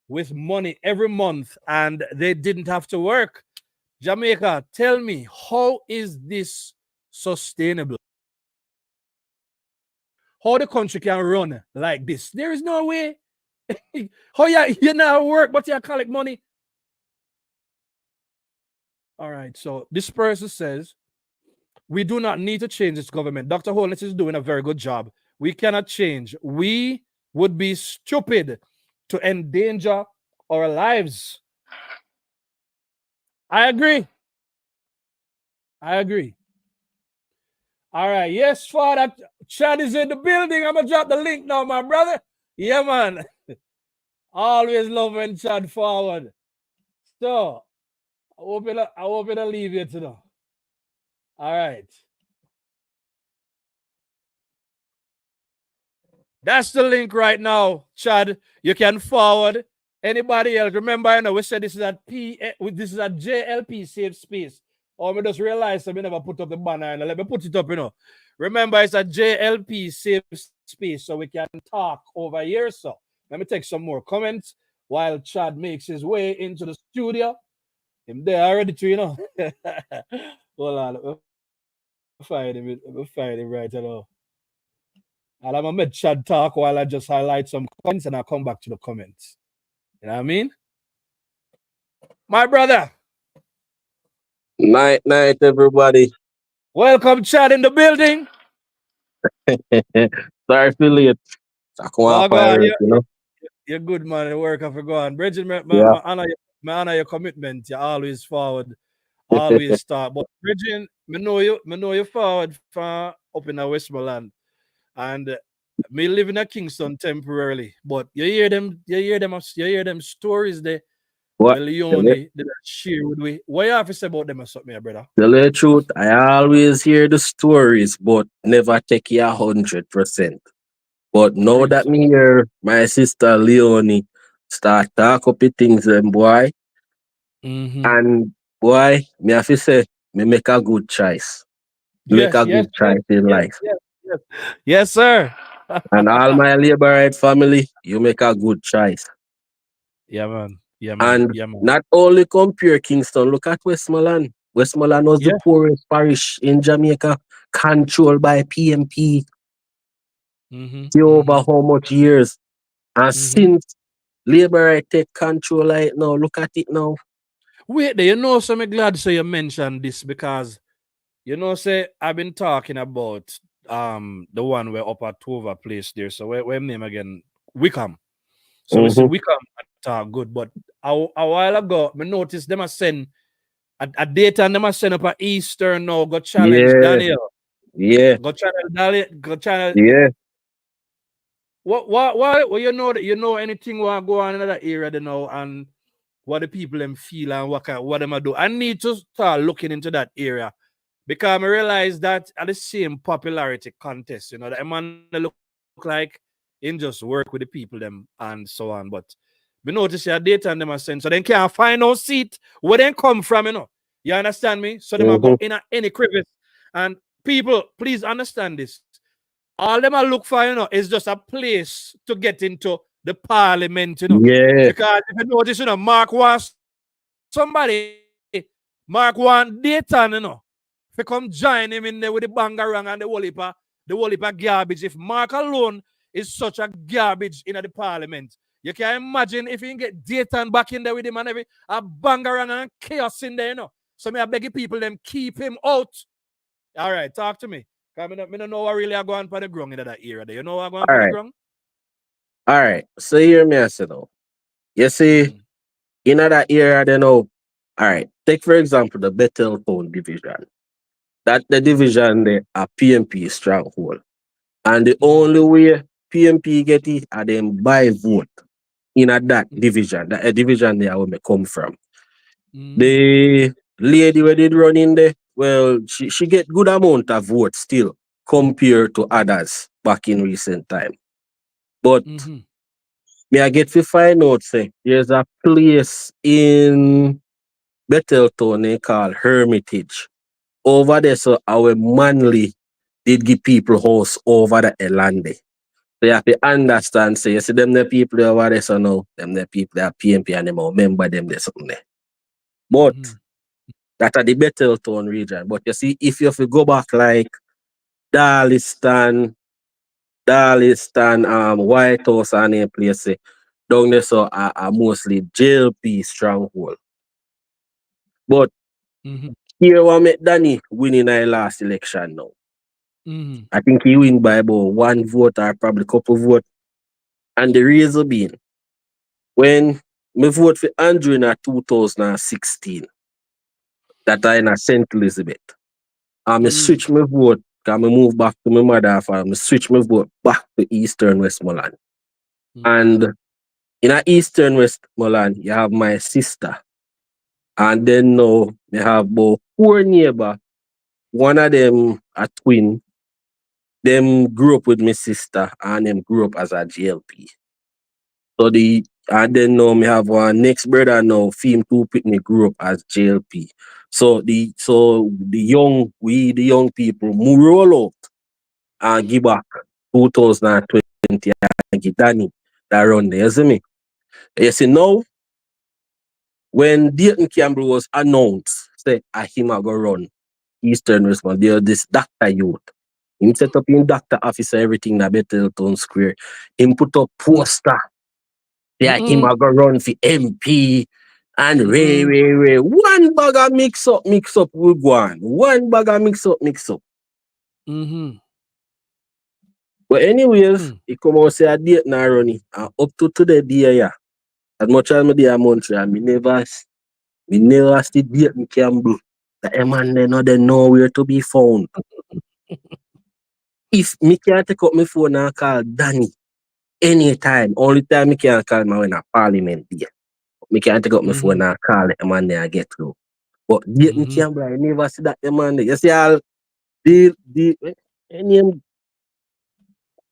with money every month and they didn't have to work. Jamaica, tell me, how is this sustainable? How the country can run like this? There is no way. How you now work, but you collect money? All right, so this person says, we do not need to change this government. Dr. Holness is doing a very good job. We cannot change. We would be stupid to endanger our lives. I agree. I agree. All right. Yes, Father. Chad is in the building. I'm going to drop the link now, my brother. Yeah, man. Always love when Chad forward. So, I hope it'll leave you to know. All right. That's the link right now, Chad. You can forward. Anybody else? Remember, you know, we said this is a JLP safe space. Or we just realized we never put up the banner. And let me put it up, you know. Remember, it's a JLP safe space, so we can talk over here. So let me take some more comments while Chad makes his way into the studio. Him there already too, you know. Hold on. We'll find him right now. And I'm going to make Chad talk while I just highlight some comments and I'll come back to the comments. You know what I mean? My brother. Night, everybody. Welcome, Chad, in the building. Sorry for late. Oh, God, you're good, man. The work of God. Bridget, Yeah. I honor your commitment. You're always forward, always start. But Bridget, I know you forward from up in the Westmoreland. And me live in a Kingston temporarily. But you hear them stories there. What? Leone did share with me. What you have to say about them or something, brother? Tell the truth, I always hear the stories, but never take it 100%. But now that me hear my sister Leonie start talk up the things, boy, and boy, me have to say, me make a good choice. Make a good choice in life. Yes, sir. And all my labor right family, you make a good choice. Yeah, man. And not only compare Kingston, look at Westmoreland. Westmoreland was the poorest parish in Jamaica, controlled by PMP. Over how much years? And since Labour take control right now, look at it now. Wait there, you know, so I'm glad so you mentioned this because, you know, say I've been talking about the one where up at Tova place there. So where name again? Wickham. So we see Wickham talk good, but a while ago, I noticed them a send a date and them a send up an Eastern now, go challenge Daniel. Yeah. Go challenge Daniel. Go challenge. Yeah. What you know that you know anything what go on in that area they know and what the people them feel and what them do. I need to start looking into that area because I realize that at the same popularity contest, you know, that man look like in just work with the people them and so on. But we notice your data and them are sent, so they can't find no seat where they come from, you know. You understand me? So they might go in any crevice. And people, please understand this. All them I look for, you know, is just a place to get into the parliament, you know. Yeah. Because if you notice, you know, Mark wants Dayton, you know, if you come join him in there with the bangarang and the whole heap of garbage. If Mark alone is such a garbage in the parliament, you can imagine if you can get Dayton back in there with him and a bangarang and chaos in there, you know. So I beg you people them keep him out. All right, talk to me. Because I don't know what really are going for the ground in that area. You know what going for the ground? All right. So hear me, I said, you see, In that area, they know. All right. Take for example the Bethel Town division. That the division there a PMP stronghold. And the only way PMP get it are them by vote in that division. That a division there where me come from. The lady where did run in there, well, she get good amount of votes still compared to others back in recent time. But me I get to find out say there's a place in Betheltown they call Hermitage. Over there, so our Manley did give people house over the land. So you have to understand, say, you see them the people over there, so now, them the people that are PMP and them remember them there's something there. But that are the Betheltown region. But you see, if you have to go back like Darliston, White House and a place, down there so are mostly JLP stronghold. But here we met Danny winning our last election now. I think he win by about 1 vote or probably couple vote. And the reason being, when me vote for Andrew in 2016, that I in St. Elizabeth, I switch my vote, because I move back to my mother farm, I switch my vote back to Eastern Westmoreland. And in a Eastern Westmoreland, you have my sister. And then now, we have about 4 neighbors. One of them a twin. Them grew up with my sister and them grew up as a GLP. So and then now me have one next brother now, Fim 2 Pitney grew up as JLP. So the young people roll out and give back 2020 and give Danny that run there, you see me? You see now, when Dayton Campbell was announced, say him a go run Eastern Response, there this doctor youth. Him set up in doctor office everything that Betheltown Square. Him put up poster. Yeah, him a go run for MP and Ray. One bag of mix up with one. One bag of mix up. But anyways, he come out say a date now running. And up to today, yeah. As much as me there a Montreal, me never see date in Campbell. The man they know where to be found. If me can take up my phone and call Danny anytime, only time me can call him when a parliament there. Me can take up my phone and call him and then I get through. But Dayton Campbell, I never see that man there. You see all the name.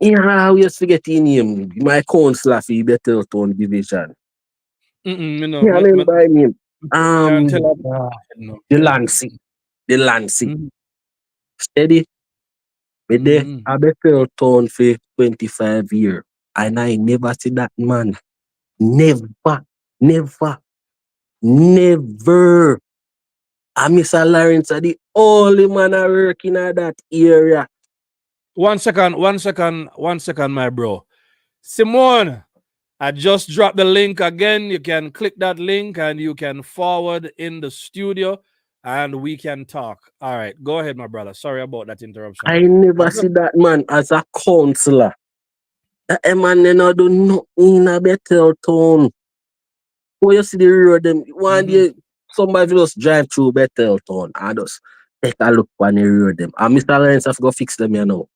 Yeah, we used to get in name. My councillor for Betheltown division. No, Yeah, I mean by name. can't tell The Lancy. Steady. Me there I Betheltown for 25 years. And I never see that man. Never. And Mr. Lawrence are the only man I work in that area. One second, my bro. Simone, I just dropped the link again. You can click that link and you can forward in the studio and we can talk. All right, go ahead, my brother. Sorry about that interruption. I never see that man as a counselor. That man never do nothing in a Betheltown. When you see the road, them one day somebody just drive through Betheltown and just take a look on the road them. And Mr. Lawrence have to go fix them, you know.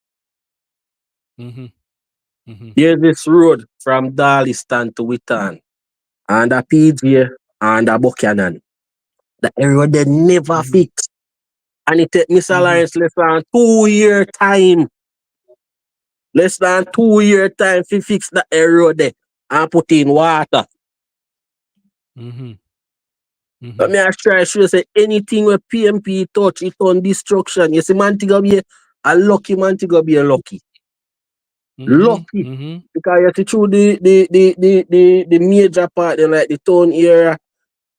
Here's this road from Darliston to Witton and a PG and a Buchanan. The road they never fix. And it take Mr. Lawrence less than 2 year time. Less than 2 year time to fix the road there and put in water. But me I try to show say anything where PMP touch it on destruction. You see Montego Bay, a lucky Montego Bay lucky. Lucky. Because you see through the major part like the town area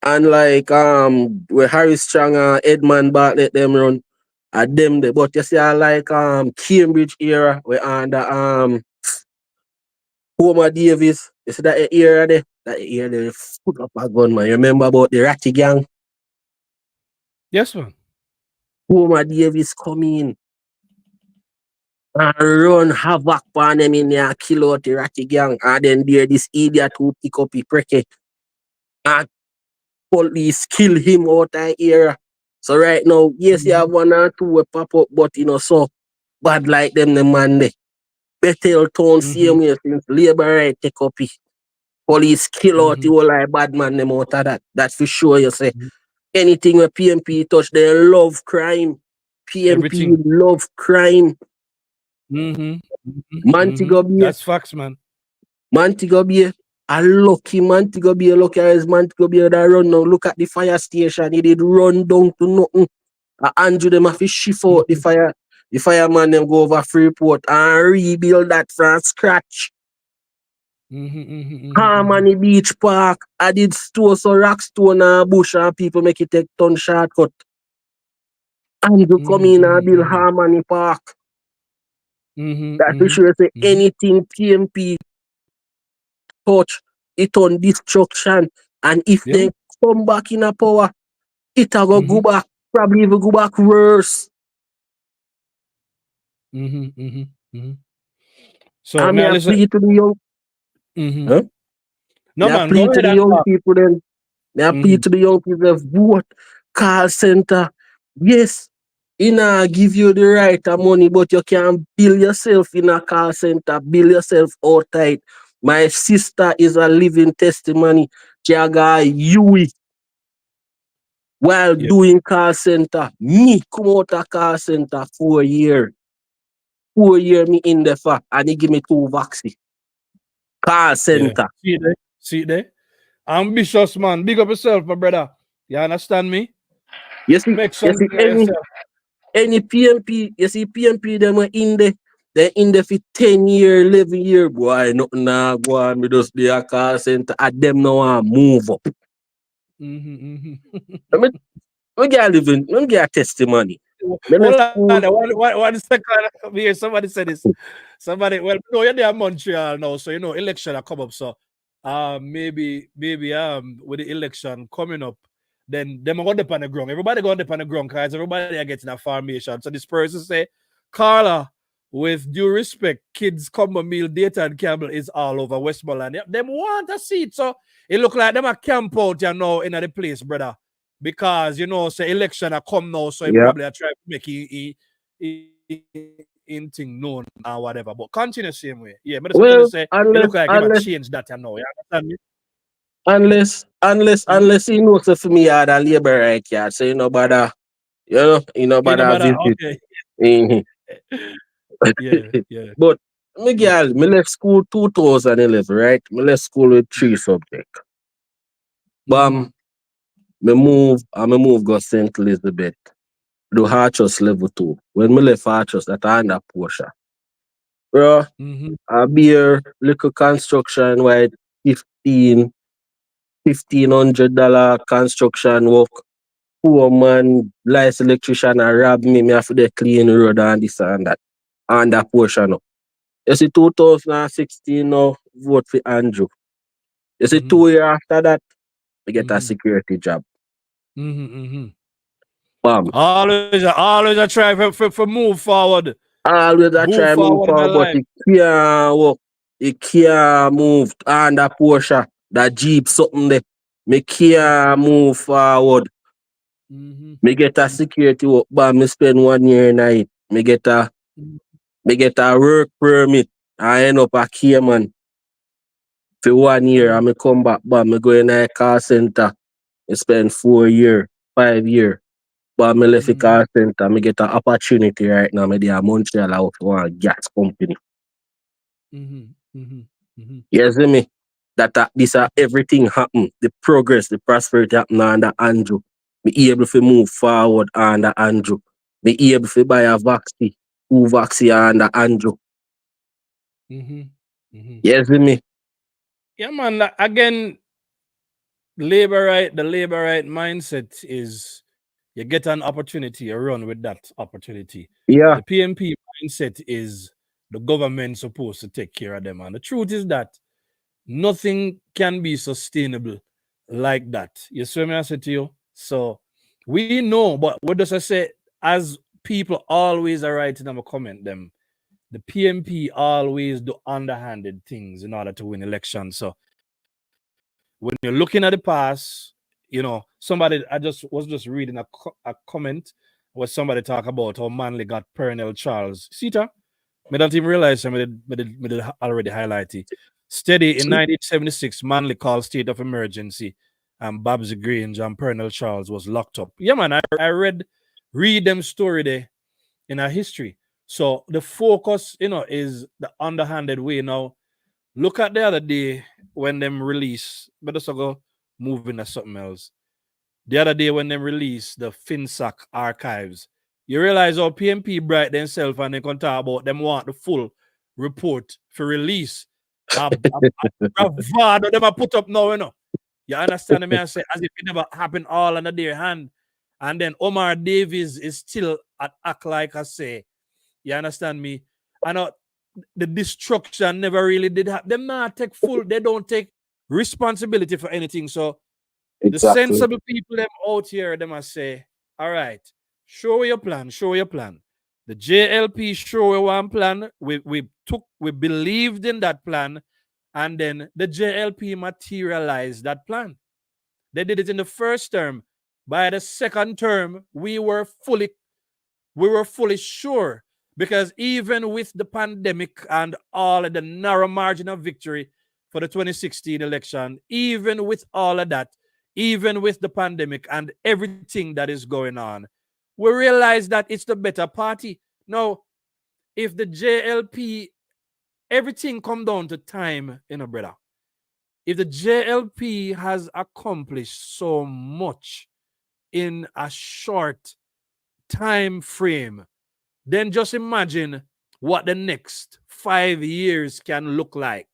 and like where Harry Strong and Edmund Bartlett them run at them there. But you see I like Cambridge area where under Homer Davis, you see that area there? That area there full up a gun, man. You remember about the Ratty gang? Yes, man. Homer Davis come in and run havoc on them in there, kill out the Ratty gang. And then there this idiot who pick up the preke. And police kill him out of here. So right now, yes, you have one or two we pop up, but you know, so bad like them the man there. Bethel town same way since labor right take up it. Police kill out the whole like bad man them out of that. That's for sure you say. Anything where PMP touch, they love crime. PMP Everything. love crime. Montego Bay. That's facts, man. Montego Bay. A lucky Montego Bay. Look at his Montego Bay that run now. Look at the fire station. He did run down to nothing. Andrew them have to shift out the fire. The fireman them go over Freeport and rebuild that from scratch. Harmony Beach Park. I did store so Rockstone and Bush and people make it take ton shortcut. Andrew come in and build Harmony Park. That for sure say anything PMP touch, it on destruction. And if they come back in a power, it will go back, probably even go back worse. So I may I listen to the young No, I man, plead go to ahead the and young talk. people then. I plead to the young people of vote, call center. Yes, give you the right of money, but you can build yourself in a call center, build yourself outside. My sister is a living testimony. She got Yui while doing call center. Me come out of call center 4 years. 4 years me in the for and he give me 2 vaccines. Call center. See there? Ambitious man. Big up yourself, my brother. You understand me? You see, Make something of yourself. any PMP, you see PMP them were in there. They're in there for 10 years, 11 years. Boy, nothing now go on. Me just be a call center. And them now want move up. We get living, we get a testimony. Hold on, one second. Here, somebody said this. Somebody, well, no, you're there in Montreal now, so you know election are come up. So maybe with the election coming up, then them are going to on the ground. Everybody going to on the ground because everybody are getting a formation. So this person say, Carla, with due respect, kids combo meal data and Campbell is all over Westmoreland. Them want a seat. So it look like them a camp out here now in the place, brother. Because you know, say election are come now, so he probably are trying to make anything known or whatever. But continue the same way. Yeah, but well, say it look like they might change that now. You understand me? Unless he knows if me had a labor right here, so you know bother, visit. Okay. Yeah. But me girl, me left school 2011, right? Me left school with 3 subjects. Bam. Me move go St. Elizabeth. Do Harchus level 2. When me left Harchus, that I under Portia. Bro, I bear little construction wide $1,500 construction work. Poor man, lice electrician and rob me. Me have to clean the road and this and that. Under Portia now. You see 2016 now, vote for Andrew. You see 2 years after that, I get a security job. Bam. Always I try for move forward. Always I try move forward, but it can't work. It can't move under Portia. That Jeep something there. Me can't move forward. Me get a security work, but me spend 1 year in it. Me get a work permit. I end up a Cayman for 1 year. And me come back, but me go in a car center. I spend 4 years, 5 years. But me left the car center. Me get an opportunity right now. Me there in Montreal out for a gas company. You see me? That this everything happen. The progress, the prosperity happen under Andrew. Me able to move forward under Andrew. Me able to buy a vaccine. 2 vaccine under Andrew. You see me? Yeah, man. Again, the labor right mindset is you get an opportunity, you run with that opportunity. Yeah. The PMP mindset is the government supposed to take care of them. And the truth is that nothing can be sustainable like that. You see what I say to you? So we know, but what does I say? As people always are writing them a comment, them the PMP always do underhanded things in order to win elections. So when you're looking at the past, You know, somebody, I was just reading a comment where somebody talk about how Manley got Pernell Charles. See that? I don't even realize I did already highlight it. Steady in 1976, Manley called state of emergency and Babsy Grange and Pernell Charles was locked up. Yeah, man, I read them story there in our history. So the focus, you know, is the underhanded way. Now, look at the other day when them release, but let's go moving to something else. The other day when them release the FinSac archives, you realize how PMP bright themselves and they can talk about them want the full report for release. Bravado them I put up now, you know. You understand me? I say as if it never happened all under their hand. And then Omar Davies is still at act like I say. You understand me? I know the destruction never really did happen. Them not take full, they don't take responsibility for anything. So the sensible people them out here, them I say, all right, show your plan, show your plan. The JLP show one plan. We believed in that plan, and then the JLP materialized that plan. They did it in the first term. By the second term, we were fully sure, because even with the pandemic and all of the narrow margin of victory for the 2016 election, even with all of that, even with the pandemic and everything that is going on, we realize that it's the better party. Now, if the JLP, everything come down to time, you know, brother. If the JLP has accomplished so much in a short time frame, then just imagine what the next 5 years can look like.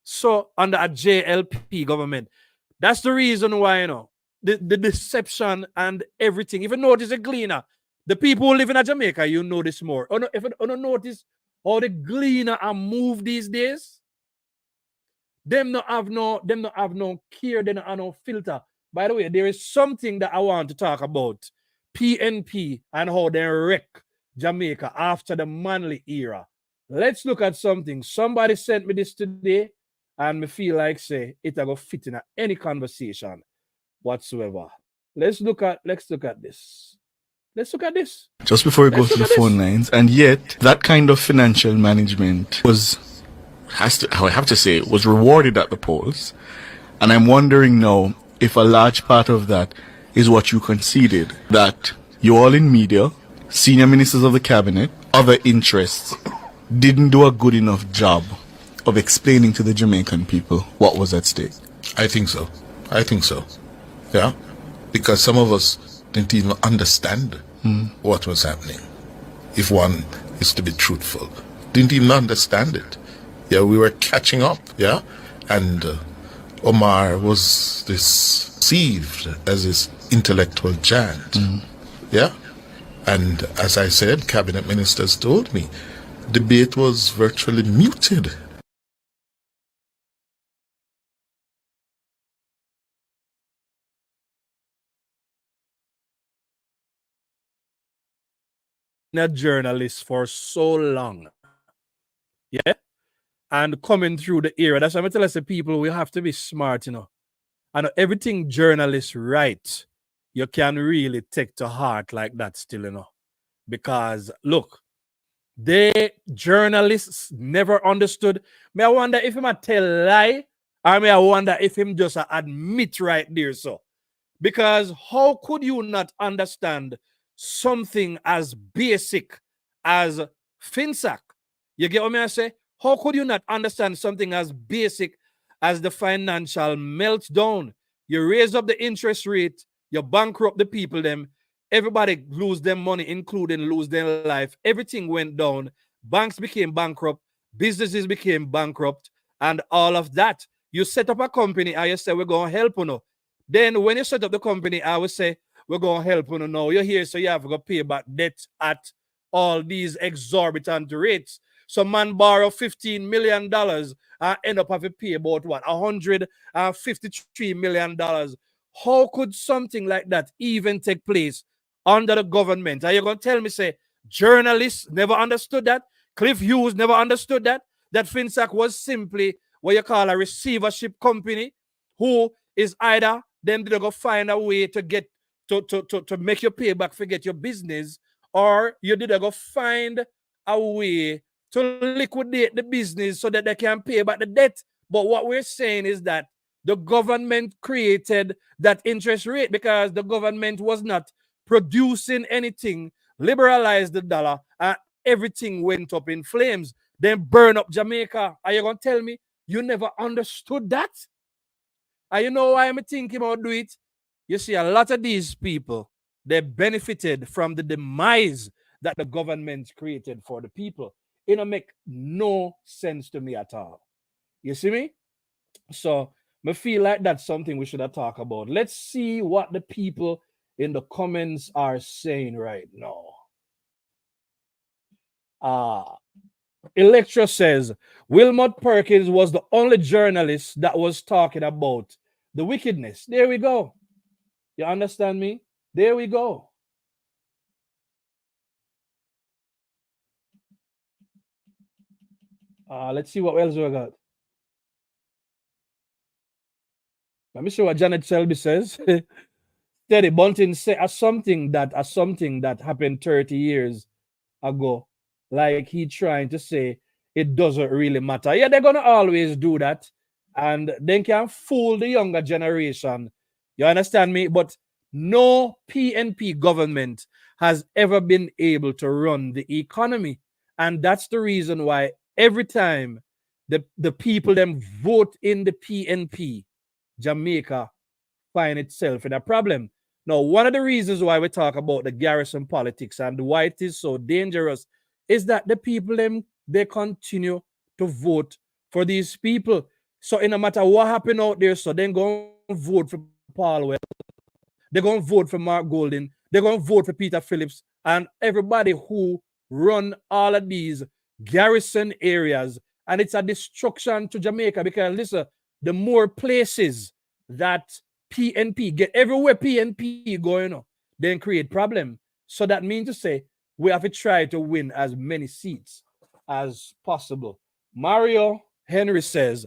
So under a JLP government, that's the reason why, you know, the deception and everything. If you notice a gleaner, the people who live in Jamaica, you notice more. If you don't notice how the gleaner are moved these days, them not have no care, they don't have no filter. By the way, there is something that I want to talk about. PNP and how they wreck Jamaica after the Manley era. Let's look at something. Somebody sent me this today, and me feel like say it will fit in any conversation whatsoever. Let's look at this. Let's look at this. Just before we go to the phone lines, and yet that kind of financial management was rewarded at the polls. And I'm wondering now if a large part of that is what you conceded, that you all in media, senior ministers of the cabinet, other interests, didn't do a good enough job of explaining to the Jamaican people what was at stake. I think so. Yeah. Because some of us didn't even understand what was happening. If one is to be truthful, didn't even understand it. Yeah, we were catching up. Yeah. And Omar was deceived as his intellectual giant. Yeah. And as I said, cabinet ministers told me, debate was virtually muted. A journalist for so long. Yeah. And coming through the era. That's why I tell us the people, we have to be smart, you know. And everything journalists write, you can really take to heart like that still, you know. Because look, journalists never understood. May I wonder if him a tell lie, or may I wonder if him just admit right there so. Because how could you not understand something as basic as FinSac? You get what I say? How could you not understand something as basic as the financial meltdown? You raise up the interest rate, you bankrupt the people, them. Everybody lose their money, including lose their life. Everything went down. Banks became bankrupt. Businesses became bankrupt. And all of that. You set up a company and you say, we're going to help you. Then when you set up the company, I would say, we're going to help you now. You're here, so you have to go pay back debt at all these exorbitant rates. Some man borrow $15 million and end up having to pay about what? $153 million. How could something like that even take place under the government? Are you going to tell me, say, journalists never understood that? Cliff Hughes never understood that? That FinSac was simply what you call a receivership company who is either Then they're gonna find a way to get to make you pay back, forget your business, or you did go find a way to liquidate the business so that they can pay back the debt. But what we're saying is that the government created that interest rate because the government was not producing anything, liberalized the dollar, and everything went up in flames. Then burn up Jamaica. Are you going to tell me you never understood that? And you know why I'm thinking about do it? You see, a lot of these people, they benefited from the demise that the government created for the people. It don't make no sense to me at all. You see me? So I feel like that's something we should have talked about. Let's see what the people in the comments are saying right now. Electra says, Wilmot Perkins was the only journalist that was talking about the wickedness. There we go. You understand me? There we go. Let's see what else we got. Let me see what Janet Selby says. Steady Bunting say something that happened 30 years ago. Like he trying to say it doesn't really matter. Yeah, they're gonna always do that. And they can fool the younger generation. You understand me? But no PNP government has ever been able to run the economy. And that's the reason why every time the people them vote in the PNP, Jamaica find itself in a problem. Now, one of the reasons why we talk about the Garrison politics and why it is so dangerous is that the people them they continue to vote for these people. So no matter what happened out there, so they're going to vote for Paul Well. They're going to vote for Mark Golding. They're going to vote for Peter Phillips and everybody who run all of these garrison areas. And it's a destruction to Jamaica because, listen, the more places that PNP get, everywhere PNP going on, then create problem. So that means to say, we have to try to win as many seats as possible. Mario Henry says,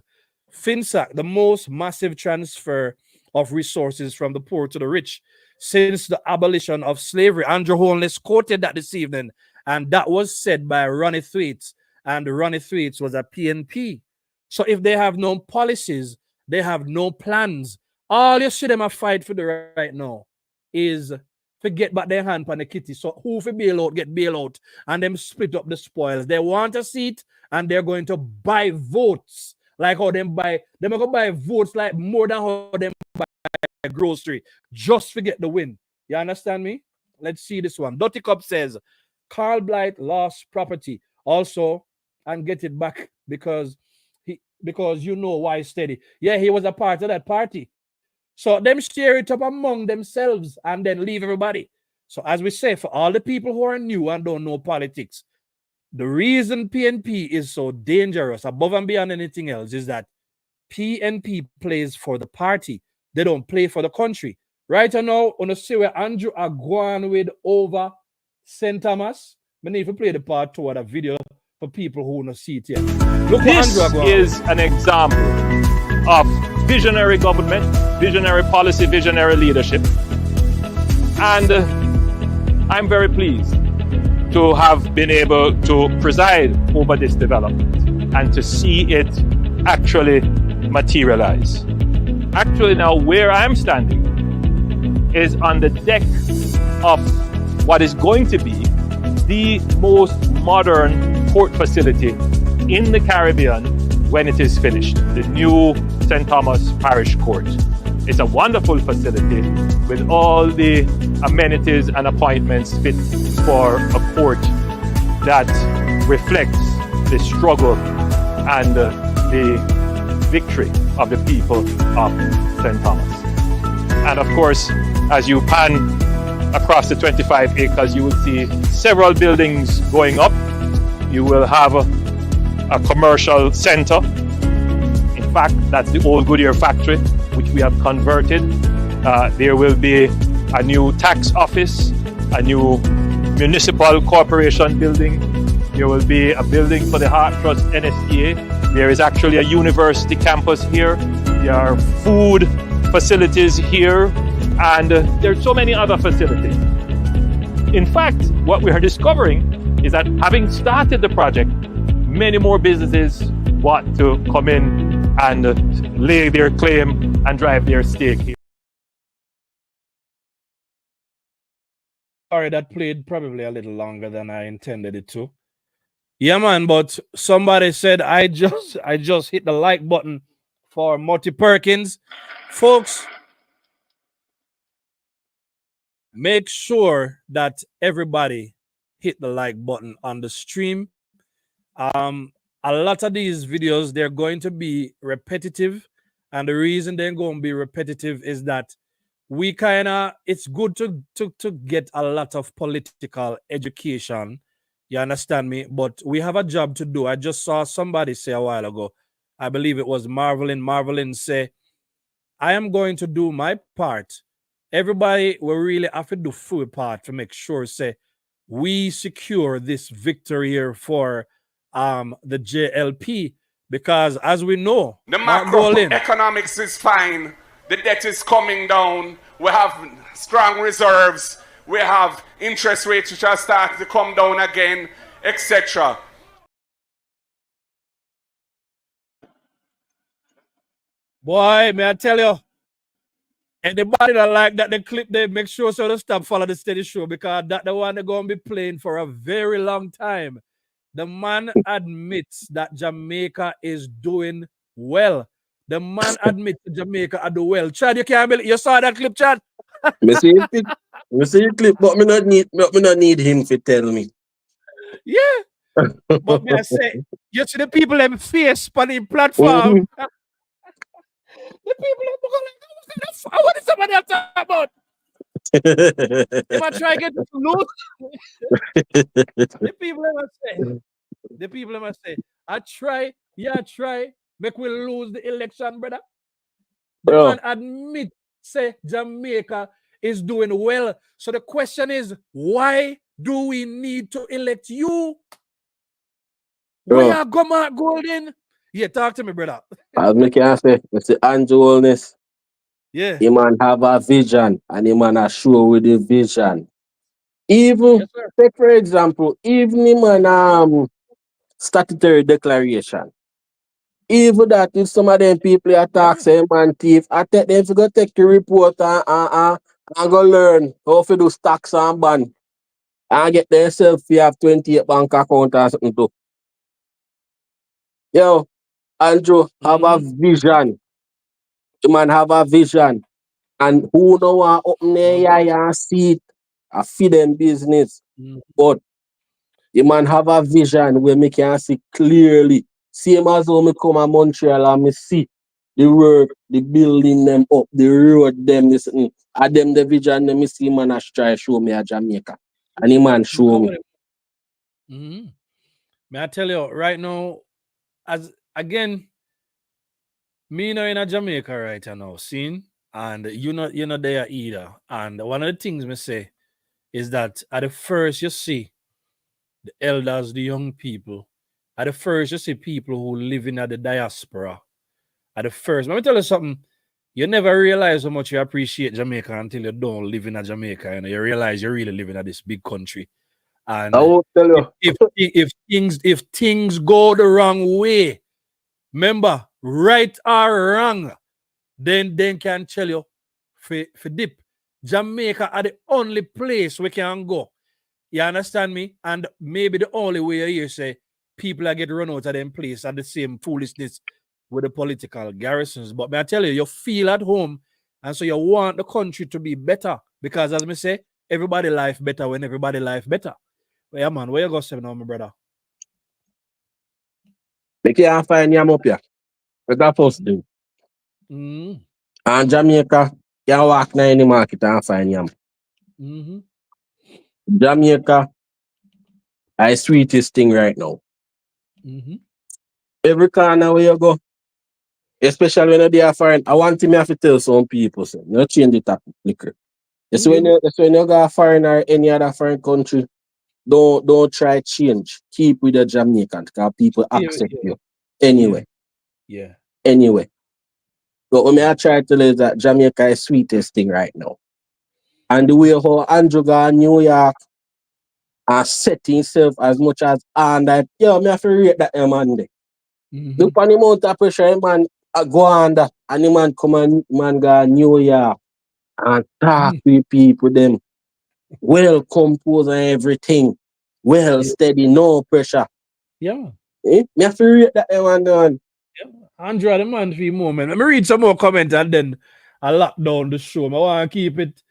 FinSac, the most massive transfer of resources from the poor to the rich since the abolition of slavery. Andrew Holness quoted that this evening, and that was said by Ronnie Thwaites, and Ronnie Thwaites was a PNP. So if they have no policies, they have no plans. All you see them a fight for the right now is to get back their hand on the kitty. So who for bail out, get bail out, and them split up the spoils. They want a seat, and they're going to buy votes. Like how them going to buy votes like more than how them buy grocery. Just forget the win. You understand me? Let's see this one. Dottie Cup says, Carl Blight lost property also and get it back because you know why steady. Yeah, he was a part of that party. So them share it up among themselves and then leave everybody. So as we say, for all the people who are new and don't know politics, the reason PNP is so dangerous above and beyond anything else is that PNP plays for the party. They don't play for the country. Right now, on the see where Andrew are going with over St. Thomas. I need to play the part 2 of the video for people who don't see it yet. Look this what Andrew is an example of visionary government, visionary policy, visionary leadership. And I'm very pleased to have been able to preside over this development and to see it actually materialize. Actually now where I'm standing is on the deck of what is going to be the most modern court facility in the Caribbean when it is finished, the new St. Thomas Parish Court. It's a wonderful facility with all the amenities and appointments fit for a court that reflects the struggle and the victory of the people of St. Thomas. And of course, as you pan across the 25 acres, you will see several buildings going up. You will have a commercial center. In fact, that's the old Goodyear factory, which we have converted. There will be a new tax office, a new municipal corporation building. There will be a building for the Heart Trust NSTA. There is actually a university campus here. There are food facilities here, and there's so many other facilities. In fact, what we are discovering is that having started the project, many more businesses want to come in and lay their claim and drive their stake here. Sorry, that played probably a little longer than I intended it to. Yeah, man, but somebody said I just hit the like button for Morty Perkins. Folks, make sure that everybody hit the like button on the stream. A lot of these videos, they're going to be repetitive, and the reason they're going to be repetitive is that we kind of, it's good to get a lot of political education. You understand me? But we have a job to do. I just saw somebody say a while ago, I believe it was Marvelin say, I am going to do my part. Everybody will really have to do full part to make sure, say, we secure this victory here for the JLP, because as we know, the macroeconomics is fine. The debt is coming down. We have strong reserves. We have interest rates which are starting to come down again, etc. Boy, may I tell you, anybody that like that, the clip, they make sure so to stop follow the steady show, because that the one they're going to be playing for a very long time. The man admits that Jamaica is doing well. The man admits that Jamaica are doing well. Chad, you can't believe you saw that clip, Chad? Me see the clip, but me not need him to tell me. Yeah. But me I say, you see the people them face on the platform. The people are going, what is somebody else talking about? They might try to get to loot. The people must say, I try, make we lose the election, brother. The man admit, say Jamaica is doing well. So the question is, why do we need to elect you? Where are go Mark Golden? Yeah, talk to me, brother. As me can say, Mr. Andrew Holness. Yeah. He man have a vision, and he man a show with the vision. Even, take for example, even him man statutory declaration. Even that, if some of them people attack, say man thief, I take them to go take the report and go learn how to do stocks and bond. And get themselves to have 28 bank account or something too. Yo, Andrew, have a vision. The man have a vision. And who know what open their eye and see it, I feed them business. But the man have a vision where me can see clearly. Same as when me come to Montreal and me see the work, the building them up, the road them, this and them the vision them me see man as try show me a Jamaica. And the man show me. May I tell you right now, as again, me now in a Jamaica right now, seen, and you're not there either. And one of the things me say is that at the first you see the elders, the young people. At the first you see people who live in the diaspora. At the first, let me tell you something. You never realize how much you appreciate Jamaica until you don't live in a Jamaica. You know, you realize you're really living in this big country. And I won't tell you. if things go the wrong way, remember, right or wrong, then can tell you for dip. Jamaica are the only place we can go. You understand me? And maybe the only way you say people are getting run out of them place and the same foolishness with the political garrisons. But may I tell you, you feel at home, and so you want the country to be better. Because as me say, everybody life better when everybody life better. Well, yeah, man, where you go say now, my brother? They can't find yam up here. That's the first thing. And Jamaica can walk in any market and find yam. Jamaica is the sweetest thing right now. Every corner where you go, especially when you're foreign, I want me to tell some people, so not change the topic. It's when you go foreign or any other foreign country, don't try change. Keep with the Jamaican because people accept you. Anyway. Yeah. Anyway. So what me I try to tell you is that Jamaica is sweetest thing right now. And the way how Andrew got New York and set himself as much as and that, yo, me have to rate that man there. Look on the amount of pressure, man, go on that. And the man come and man go New York and talk with people, them well composed and everything. Well steady, no pressure. Yeah. Me have to rate that man down. Andrew, the man for a moment. Let me read some more comments and then I lock down the show. I want to keep it.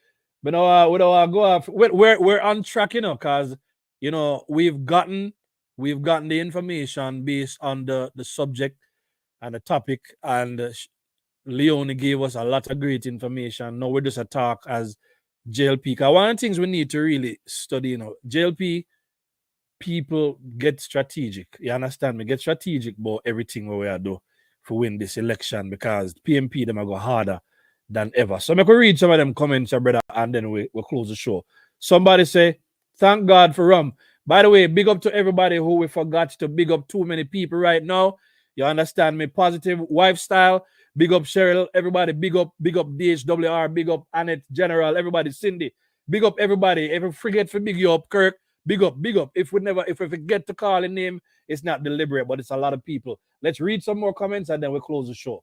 But now we don't want to go off. We're on track, you know, because you know we've gotten the information based on the subject and the topic, and Leone gave us a lot of great information. Now we're just a talk as JLP. Because one of the things we need to really study, you know, JLP people get strategic. You understand me? Get strategic about everything we are do for win this election because PMP them are go harder than ever. So I can read some of them comments, brother, and then we'll close the show. Somebody say, thank God for rum. By the way, big up to everybody who we forgot to big up too many people right now. You understand me? Positive wife style. Big up Cheryl. Everybody, big up DHWR, big up Annette General, everybody, Cindy. Big up everybody. If we forget to big you up, Kirk, big up. If we forget to call a name, it's not deliberate, but it's a lot of people. Let's read some more comments and then we'll close the show.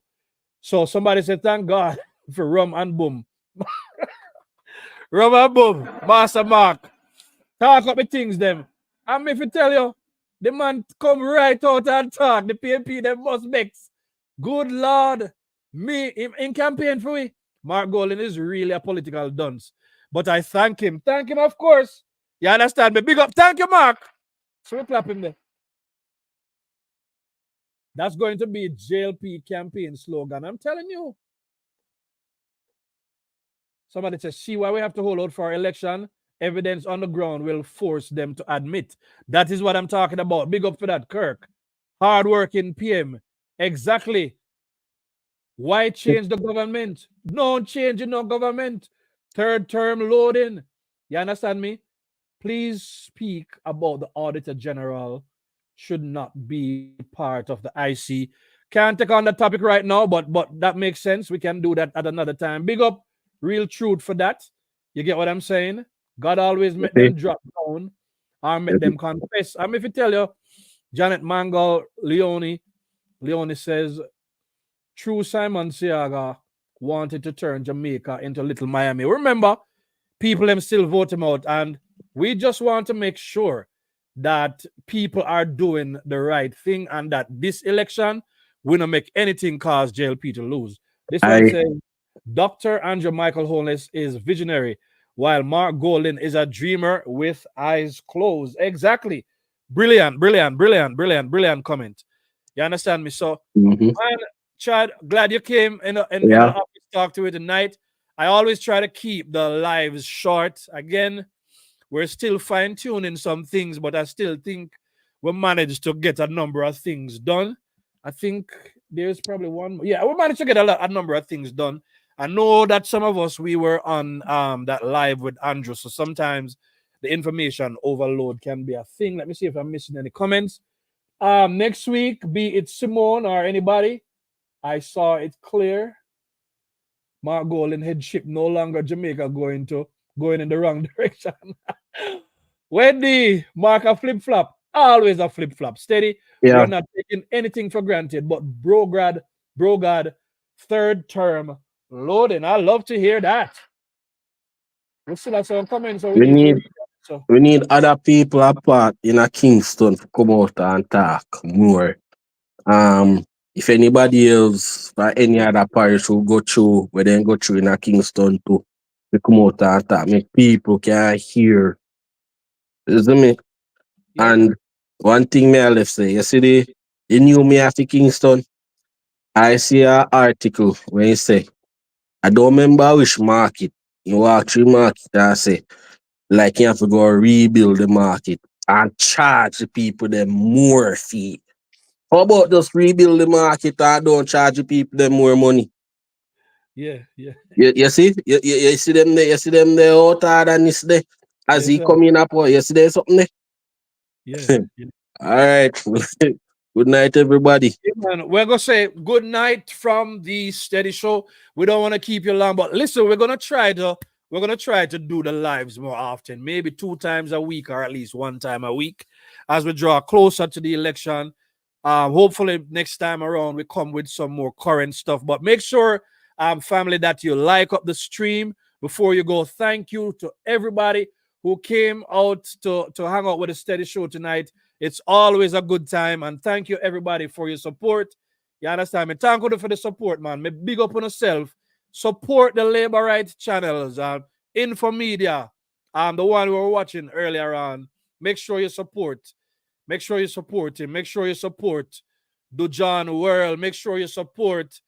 So somebody said, thank God for rum and boom. Rum and boom. Master Mark. Talk up the things them. And if you tell you, the man come right out and talk. The PMP them must mix. Good Lord. Me in campaign for we. Mark Golden is really a political dunce. But I thank him. Thank him, of course. You understand me? Big up. Thank you, Mark. So we clap him there. That's going to be JLP campaign slogan. I'm telling you. Somebody says, see why we have to hold out for our election. Evidence on the ground will force them to admit. That is what I'm talking about. Big up for that, Kirk. Hardworking PM. Exactly. Why change the government? No change in no government. Third term loading. You understand me? Please speak about the Auditor General should not be part of the IC. Can't take on the topic right now, but that makes sense. We can do that at another time. Big up Real Truth for that. You get what I'm saying? God always make them drop down or make them confess. I'm if you tell you, Janet Mangal, Leone says, true Simon Siaga wanted to turn Jamaica into Little Miami. Remember, people them still vote him out, and we just want to make sure that people are doing the right thing and that this election will not make anything cause JLP to lose. This one says, Dr. Andrew Michael Holness is visionary, while Mark Golden is a dreamer with eyes closed. Exactly. Brilliant comment. You understand me? So, man, Chad, glad you came in the office talk to me tonight. I always try to keep the lives short. Again, we're still fine-tuning some things, but I still think we managed to get a number of things done. I think there's probably one. Yeah, we managed to get a number of things done. I know that some of us, we were on that live with Andrew, so sometimes the information overload can be a thing. Let me see if I'm missing any comments. Next week, be it Simone or anybody, I saw it clear. Mark Golden headship no longer Jamaica going in the wrong direction. Wendy, Mark a flip-flop. Always a flip-flop. Steady. Yeah. We're not taking anything for granted. But Brogard, third term loading. I love to hear that. We still have some comments. So we need other people apart in a Kingston to come out and talk more. If anybody else or any other parish will go through, we then go through in a Kingston too. We come out and talk. Make people can hear. You see me? Yeah. And one thing me I left say, yesterday, you knew me after Kingston. I see an article where you say, I don't remember which market. You walk through market and say, like you have to go rebuild the market and charge the people them more fee. How about just rebuild the market and don't charge the people them more money? Yeah. You see? You see them there, out than this day. As he come in up, you see there something there? Yeah. All right. Good night, everybody. Yeah, man. We're gonna say good night from the Steady Show. We don't want to keep you long, but listen, we're gonna try to do the lives more often, maybe 2 times a week or at least 1 time a week as we draw closer to the election. Hopefully next time around we come with some more current stuff. But make sure, family, that you like up the stream before you go. Thank you to everybody who came out to hang out with the Steady Show tonight. It's always a good time, and thank you everybody for your support. You understand me? Thank you for the support, man. Me big up on yourself. Support the labor rights channels, Info Media, the one we were watching earlier on. Make sure you support. Make sure you support him. Make sure you support Dujan World. Make sure you support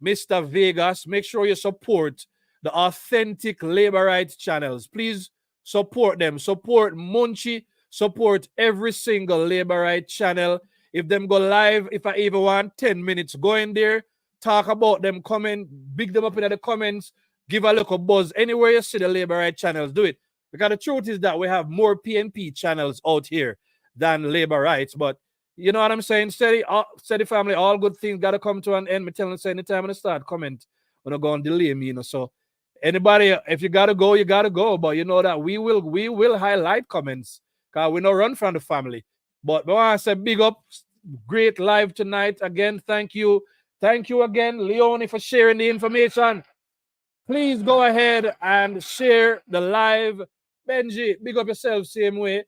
Mr. Vegas. Make sure you support the authentic labor rights channels. Please support them. Support Munchie. Support every single labor rights channel. If them go live, if I even want 10 minutes, go in there, talk about them, comment, big them up in the comments, give a little buzz. Anywhere you see the labor rights channels, do it. Because the truth is that we have more PNP channels out here than labor rights. But you know what I'm saying? Steady family, all good things got to come to an end. Me telling you, anytime I start comment, I'm not going to delay me, So anybody, if you got to go, you got to go. But you know that we will highlight comments. Because we don't run from the family. But I want to say big up. Great live tonight. Again, thank you. Thank you again, Leonie, for sharing the information. Please go ahead and share the live. Benji, big up yourself same way.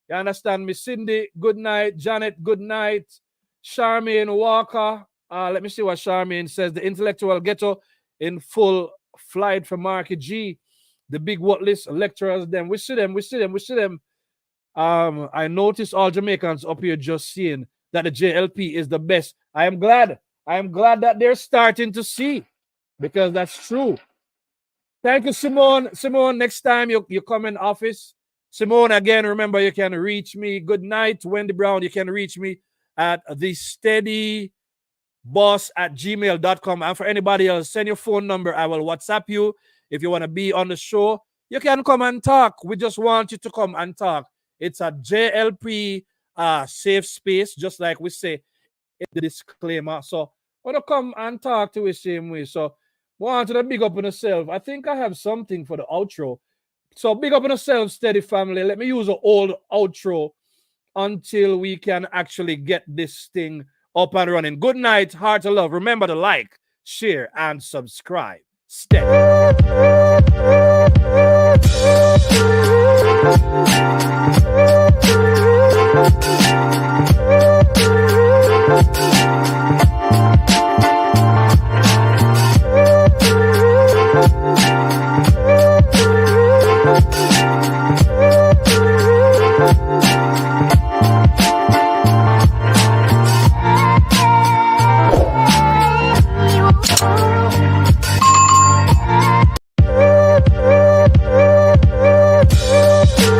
You understand me? Cindy, good night. Janet, good night. Charmaine Walker. Let me see what Charmaine says. The intellectual ghetto in full flight for Marky G. The big what list lecturers, them. We see them. I noticed all Jamaicans up here just seeing that the JLP is the best. I am glad that they're starting to see, because that's true. Thank you, Simone. Simone, next time you come in office. Simone, again, remember you can reach me. Good night, Wendy Brown. You can reach me at thesteadyboss@gmail.com. And for anybody else, send your phone number. I will WhatsApp you. If you want to be on the show, you can come and talk. We just want you to come and talk. It's a JLP safe space, just like we say in the disclaimer. So want to come and talk to us same way. So want to big up on yourself. I think I have something for the outro. So big up on yourself, Steady family. Let me use an old outro until we can actually get this thing up and running. Good night, heart of love. Remember to like, share, and subscribe. Steady. Thank you.